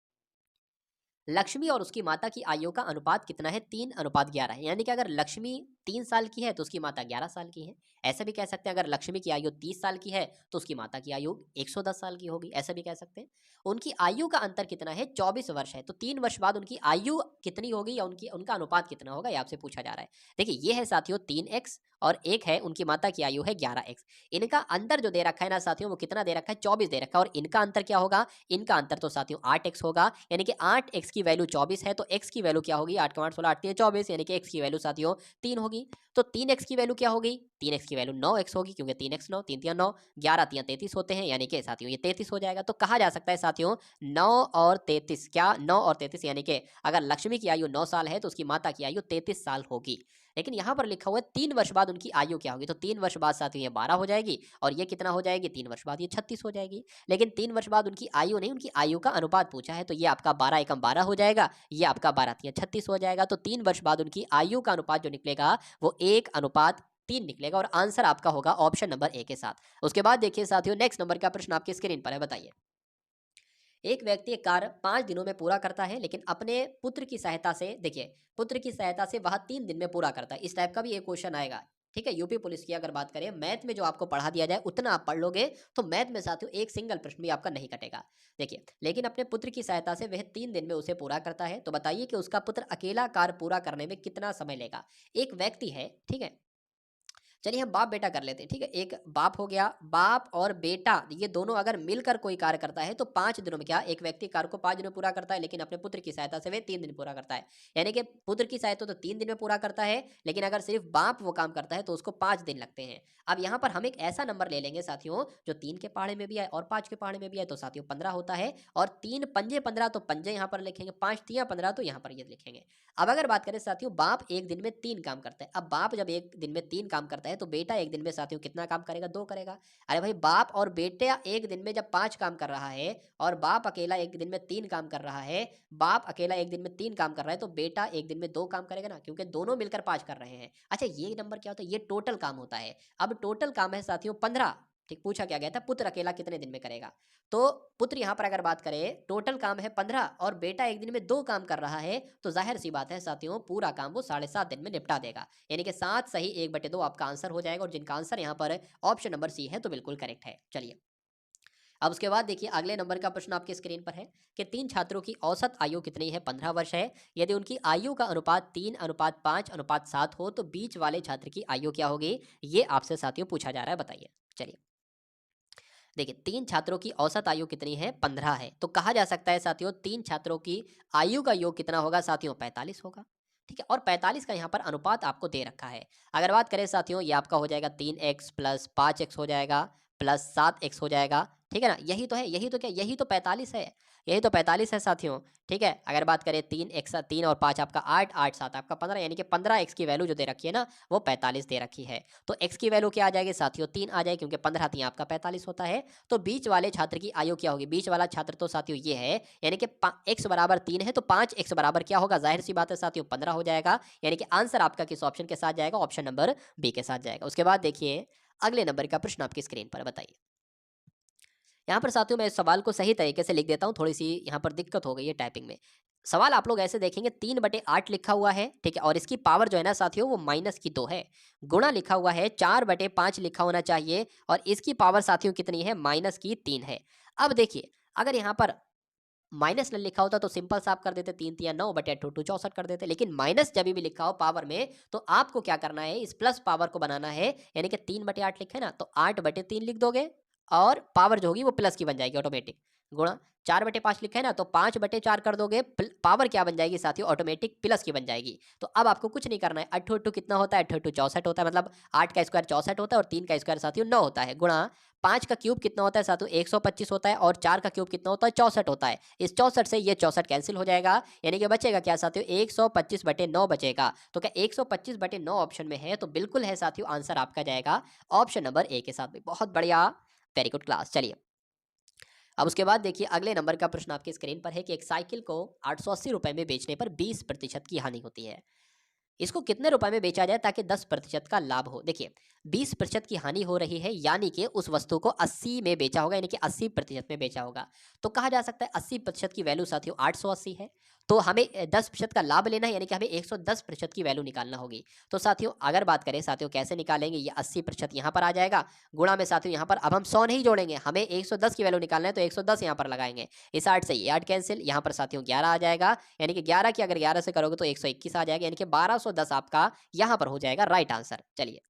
लक्ष्मी और उसकी माता की आयु का अनुपात कितना है? 3:11 है। यानी कि अगर लक्ष्मी 3 साल की है तो उसकी माता 11 साल की है। ऐसा भी कह सकते हैं अगर लक्ष्मी की आयु 30 साल की है तो उसकी माता की आयु 110 साल की होगी, ऐसा भी कह सकते हैं। उनकी आयु का अंतर कितना है? 24 वर्ष है। तो 3 वर्ष बाद उनकी आयु कितनी होगी या उनका अनुपात कितना होगा, ये आपसे पूछा जा रहा है। देखिए ये है साथियों 3x और एक है उनकी माता की आयु है 11x। इनका अंतर जो दे रखा है ना साथियों, वो कितना दे रखा है? 24 दे रखा है। और इनका अंतर क्या होगा? इनका अंतर तो साथियों 8x होगा। यानी कि 8x की वैल्यू 24 है तो x की वैल्यू क्या होगी? 8 का 8 16 8 3 24, यानी कि x की वैल्यू साथियों 3 होगी। तो 3x की वैल्यू क्या होगी? 3x की वैल्यू 9x होगी, क्योंकि 3x 9, 3 3 9, 11 3 33 होते हैं, यानी कि साथियों ये 33 हो जाएगा। तो कहा जा सकता है साथियों 9 और 33, क्या 9 और 33, यानी कि अगर लक्ष्मी की आयु 9 साल है तो उसकी माता की आयु 33 साल होगी। लेकिन यहाँ पर लिखा हुआ है 3 वर्ष बाद उनकी आयु क्या होगी? तो 3 वर्ष बाद साथियों ये 12 हो जाएगी और ये कितना हो जाएगी? 3 वर्ष बाद ये 36 हो जाएगी। लेकिन 3 वर्ष बाद उनकी आयु नहीं, उनकी आयु का अनुपात पूछा है, तो ये आपका 12 एकम 12 हो जाएगा, ये आपका 12 तिया 36 हो जाएगा। तो 3 वर्ष बाद उनकी आयु का अनुपात जो निकलेगा वो 1:3 निकलेगा और आंसर आपका होगा ऑप्शन नंबर ए के साथ। उसके बाद देखिए साथियों, नेक्स्ट नंबर का प्रश्न आपकी स्क्रीन पर है, बताइए। एक व्यक्ति एक कार्य 5 दिनों में पूरा करता है, लेकिन अपने पुत्र की सहायता से, देखिए पुत्र की सहायता से वह 3 दिन में पूरा करता है। इस टाइप का भी एक क्वेश्चन आएगा। ठीक है, यूपी पुलिस की अगर बात करें, मैथ में जो आपको पढ़ा दिया जाए उतना आप पढ़ लोगे तो मैथ में साथियों एक सिंगल प्रश्न भी आपका नहीं कटेगा। देखिए, लेकिन अपने पुत्र की सहायता से वह 3 दिन में उसे पूरा करता है, तो बताइए कि उसका पुत्र अकेला कार्य पूरा करने में कितना समय लेगा। एक व्यक्ति है, ठीक है, चलिए हम बाप बेटा कर लेते हैं। ठीक है, एक बाप हो गया, बाप और बेटा ये दोनों अगर मिलकर कोई कार्य करता है तो 5 दिनों में, क्या एक व्यक्ति कार्य को 5 दिनों में पूरा करता है, लेकिन अपने पुत्र की सहायता से वे 3 दिन पूरा करता है। यानी कि पुत्र की सहायता तो 3 दिन में पूरा करता है, लेकिन अगर सिर्फ बाप वो काम करता है तो उसको 5 दिन लगते हैं। अब यहाँ पर हम एक ऐसा नंबर ले लेंगे साथियों जो 3 के पहाड़े में भी है और 5 के पहाड़े में भी है, तो साथियों 15 होता है। और 3 पंजे 15, तो पंजे यहाँ पर लिखेंगे, 5 तिया 15, तो यहाँ पर ये लिखेंगे। अब अगर बात करें साथियों, बाप एक दिन में 3 काम करता है। अब बाप जब एक दिन में 3 काम करता है तो बेटा एक दिन में साथियों कितना काम करेगा? 2 करेगा। अरे भाई, बाप और बेटे एक दिन में जब 5 काम कर रहा है और बाप अकेला एक दिन में 3 काम कर रहा है, बाप अकेला एक दिन में 3 काम कर रहा है, तो बेटा एक दिन में 2 काम करेगा ना, क्योंकि दोनों मिलकर 5 कर रहे हैं। अच्छा, ये नंबर क्या होता है? ये टोटल काम होता है। अब टोटल काम है साथियों 15। ठीक, पूछा क्या गया था? पुत्र अकेला कितने दिन में करेगा? तो पुत्र यहाँ पर अगर बात करें, टोटल काम है 15 और बेटा एक दिन में 2 काम कर रहा है, तो जाहिर सी बात है साथियों पूरा काम वो 7.5 दिन में निपटा देगा। यानी कि 7 सही 1/2 आपका आंसर हो जाएगा, और जिनका आंसर यहाँ पर ऑप्शन नंबर सी है तो बिल्कुल करेक्ट है। चलिए, अब उसके बाद देखिए अगले नंबर का प्रश्न आपकी स्क्रीन पर है कि 3 छात्रों की औसत आयु कितनी है? 15 वर्ष है। यदि उनकी आयु का अनुपात 3:5:7 हो तो बीच वाले छात्र की आयु क्या होगी? ये आपसे साथियों पूछा जा रहा है, बताइए। चलिए, देखिए 3 छात्रों की औसत आयु कितनी है? 15 है। तो कहा जा सकता है साथियों 3 छात्रों की आयु का योग कितना होगा साथियों? 45 होगा। ठीक है, और 45 का यहाँ पर अनुपात आपको दे रखा है। अगर बात करें साथियों, ये आपका हो जाएगा 3x प्लस 5x हो जाएगा प्लस 7x हो जाएगा। ठीक है ना, यही तो है, यही तो क्या, यही तो 45 है, यही तो 45 है साथियों। ठीक है, अगर बात करें 3x 3 और 5 आपका 8, 8 7 आपका 15, यानी कि 15x की वैल्यू जो दे रखी है ना वो 45 दे रखी है। तो x की वैल्यू क्या आ जाएगी साथियों? 3 आ जाएगी, क्योंकि 15 3 आपका 45 होता है। तो बीच वाले छात्र की आयु क्या होगी? बीच वाला छात्र तो साथियों ये है, यानी कि x बराबर 3 है तो 5x बराबर क्या होगा? जाहिर सी बात है साथियों 15 हो जाएगा। यानी कि आंसर आपका किस ऑप्शन के साथ जाएगा? ऑप्शन नंबर बी के साथ जाएगा। उसके बाद देखिए अगले नंबर का प्रश्न आपकी स्क्रीन पर है, बताइए। यहाँ पर साथियों मैं इस सवाल को सही तरीके से लिख देता हूँ, थोड़ी सी यहाँ पर दिक्कत हो गई है टाइपिंग में। सवाल आप लोग ऐसे देखेंगे, 3/8 लिखा हुआ है, ठीक है, और इसकी पावर जो है ना साथियों वो -2 है। गुणा लिखा हुआ है 4/5 लिखा होना चाहिए, और इसकी पावर साथियों कितनी है? -3 है। अब देखिए, अगर यहाँ पर माइनस न लिखा होता तो सिंपल सा आप कर देते, 3 तिया 9/2 64 कर देते, लेकिन माइनस जब भी लिखा हो पावर में तो आपको क्या करना है? इस प्लस पावर को बनाना है। यानी कि 3/8 लिखे ना तो 8/3 लिख दोगे, और पावर जो होगी वो प्लस की बन जाएगी ऑटोमेटिक। गुणा 4/5 लिखा है ना तो 5/4 कर दोगे, पावर क्या बन जाएगी साथियों? ऑटोमेटिक प्लस की बन जाएगी। तो अब आपको कुछ नहीं करना है, 8 कितना होता है? 8 64 होता है, मतलब 8 का स्क्वायर 64 होता है, और 3 का स्क्वायर साथियों 9 होता है। गुणा 5 का क्यूब कितना होता है साथियों? 125 होता है, और 4 का क्यूब कितना होता है? 64 होता है। इस 64 से ये 64 कैंसिल हो जाएगा, यानी कि बचेगा क्या साथियों? 125/9 बचेगा। तो क्या 125/9 ऑप्शन में है? तो बिल्कुल है साथियों, आंसर आपका जाएगा ऑप्शन नंबर ए के साथ भी। बहुत बढ़िया, वेरी गुड क्लास। चलिए, अब उसके बाद देखिए अगले नंबर का प्रश्न आपकी स्क्रीन पर है कि एक साइकिल को 880 रुपए में बेचने पर 20% की हानि होती है। इसको कितने रुपए में बेचा जाए ताकि 10% का लाभ हो? देखिए, 20% की हानि हो रही है, यानी कि उस वस्तु को 80 में बेचा होगा, यानी कि 80% में बेचा होगा। तो कहा जा सकता है 80% की वैल्यू साथियों 880 है। तो हमें 10% का लाभ लेना है, यानी कि हमें 110% की वैल्यू निकालना होगी। तो साथियों अगर बात करें साथियों कैसे निकालेंगे, ये 80% यहाँ पर आ जाएगा, गुणा में साथियों यहाँ पर अब हम 100 नहीं जोड़ेंगे, हमें 110 की वैल्यू निकालना है, तो 110 यहाँ पर लगाएंगे। इस 8 से ये 8 कैंसिल, यहाँ पर साथियों 11 आ जाएगा, यानी कि 11 की अगर 11 से करोगे तो 121 आ जाएगा, यानी कि 1210 आपका यहाँ पर हो जाएगा राइट आंसर। चलिए,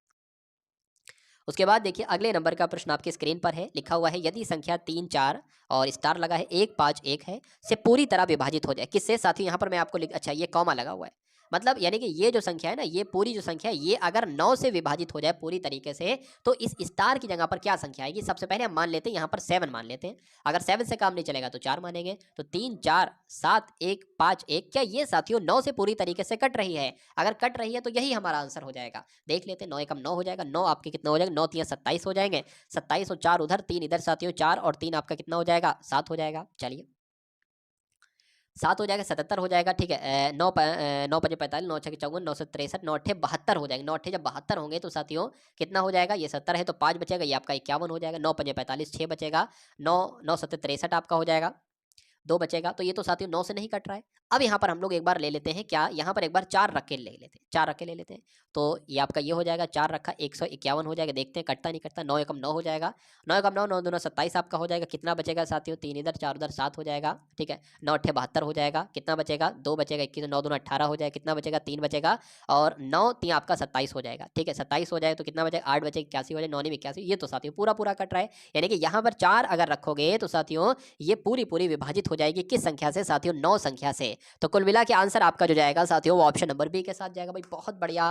उसके बाद देखिए अगले नंबर का प्रश्न आपकी स्क्रीन पर है, लिखा हुआ है यदि संख्या 3 4 और स्टार लगा है 1 5 1 है से पूरी तरह विभाजित हो जाए, किससे साथियों? यहाँ पर मैं आपको लिख, अच्छा ये कॉमा लगा हुआ है, मतलब यानी कि ये जो संख्या है ना, ये पूरी जो संख्या है ये अगर 9 से विभाजित हो जाए पूरी तरीके से, तो इस स्टार की जगह पर क्या संख्या आएगी? सबसे पहले हम मान लेते हैं यहाँ पर 7 मान लेते हैं। अगर 7 से काम नहीं चलेगा तो 4 मानेंगे, तो 3 4 7 1 5 1, क्या ये साथियों 9 से पूरी तरीके से कट रही है? अगर कट रही है तो यही हमारा आंसर हो जाएगा। देख लेते हैं, 9 एकम 9 हो जाएगा, 9 आपके कितना हो जाएगा? 9 3 27 हो जाएंगे, 27 और 4 उधर, 3 इधर साथियों, 4 और 3 आपका कितना हो जाएगा? 7 हो जाएगा। चलिए 7 हो जाएगा, 77 हो जाएगा, ठीक है। 9 5 45, 9 6 54, 9 से 63, 9 8 72 हो जाएंगे। 9 8 जब 72 होंगे तो साथियों कितना हो जाएगा? ये 70 है तो 5 बचेगा, ये आपका 51 हो जाएगा। 9 5 45, 6 बचेगा, 9 9 7 63 आपका हो जाएगा, 2 बचेगा, तो ये तो साथियों 9 से नहीं कट रहा है। अब यहाँ पर हम लोग एक बार ले लेते हैं क्या, यहाँ पर एक बार 4 रख के ले लेते हैं, 4 रख के ले लेते हैं, तो ये आपका ये हो जाएगा, 4 रखा 151 हो जाएगा, देखते हैं कटता नहीं कटता। 9 एकम 9 हो जाएगा, 9 एकम 9, 9 दूना 27 आपका हो जाएगा, कितना बचेगा साथियों? 3 इधर 4 उधर, 7 हो जाएगा, ठीक है। 9 अट्ठे 72 हो जाएगा, कितना बचेगा? 2 बचेगा, 21 9 दूना 18 हो जाएगा, कितना बचेगा? 3 बचेगा, और 9 3 आपका 27 हो जाएगा, ठीक है। 27 हो जाए तो कितना बचेगा? 8 बचेगा, 81 हो जाए, 9 81, ये तो साथियों पूरा पूरा कट रहा है, यानी कि यहाँ पर 4 अगर रखोगे तो साथियों ये पूरी पूरी विभाजित हो जाएगी किस संख्या से साथियों? 9 संख्या से। तो कुल मिला के आंसर आपका जो जाएगा साथियों वो ऑप्शन नंबर बी के साथ जाएगा। भाई बहुत बढ़िया,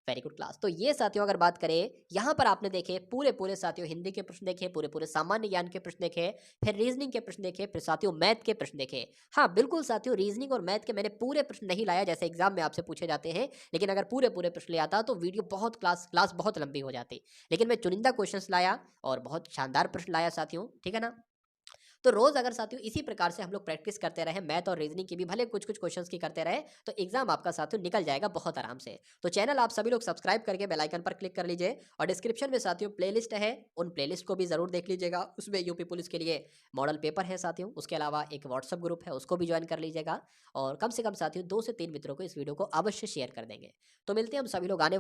वेरी गुड क्लास। तो ये साथियों अगर बात करें, यहाँ पर आपने देखे पूरे पूरे साथियों हिंदी के प्रश्न देखे, पूरे पूरे सामान्य ज्ञान के प्रश्न देखे, फिर रीजनिंग के प्रश्न देखे, फिर साथियों मैथ के प्रश्न देखे। हाँ बिल्कुल साथियों, रीजनिंग और मैथ के मैंने पूरे प्रश्न नहीं लाया जैसे एग्जाम में आपसे पूछे जाते हैं, लेकिन अगर पूरे पूरे प्रश्न ले आता तो वीडियो बहुत क्लास बहुत लंबी हो जाती, लेकिन मैं चुनिंदा क्वेश्चंस लाया और बहुत शानदार प्रश्न लाया साथियों, ठीक है ना। तो रोज अगर साथियों इसी प्रकार से हम लोग प्रैक्टिस करते रहे, मैथ और रीजनिंग की भी भले कुछ कुछ क्वेश्चंस की करते रहे, तो एग्जाम आपका साथियों निकल जाएगा बहुत आराम से। तो चैनल आप सभी लोग सब्सक्राइब करके बेल आइकन पर क्लिक कर लीजिए, और डिस्क्रिप्शन में साथियों प्लेलिस्ट है, उन प्लेलिस्ट को भी जरूर देख लीजिएगा। उसमें यूपी पुलिस के लिए मॉडल पेपर है साथियों, उसके अलावा एक व्हाट्सअप ग्रुप है, उसको भी ज्वाइन कर लीजिएगा। और कम से कम साथियों 2 से 3 मित्रों को इस वीडियो को अवश्य शेयर कर देंगे। तो मिलते हैं हम सभी लोग आने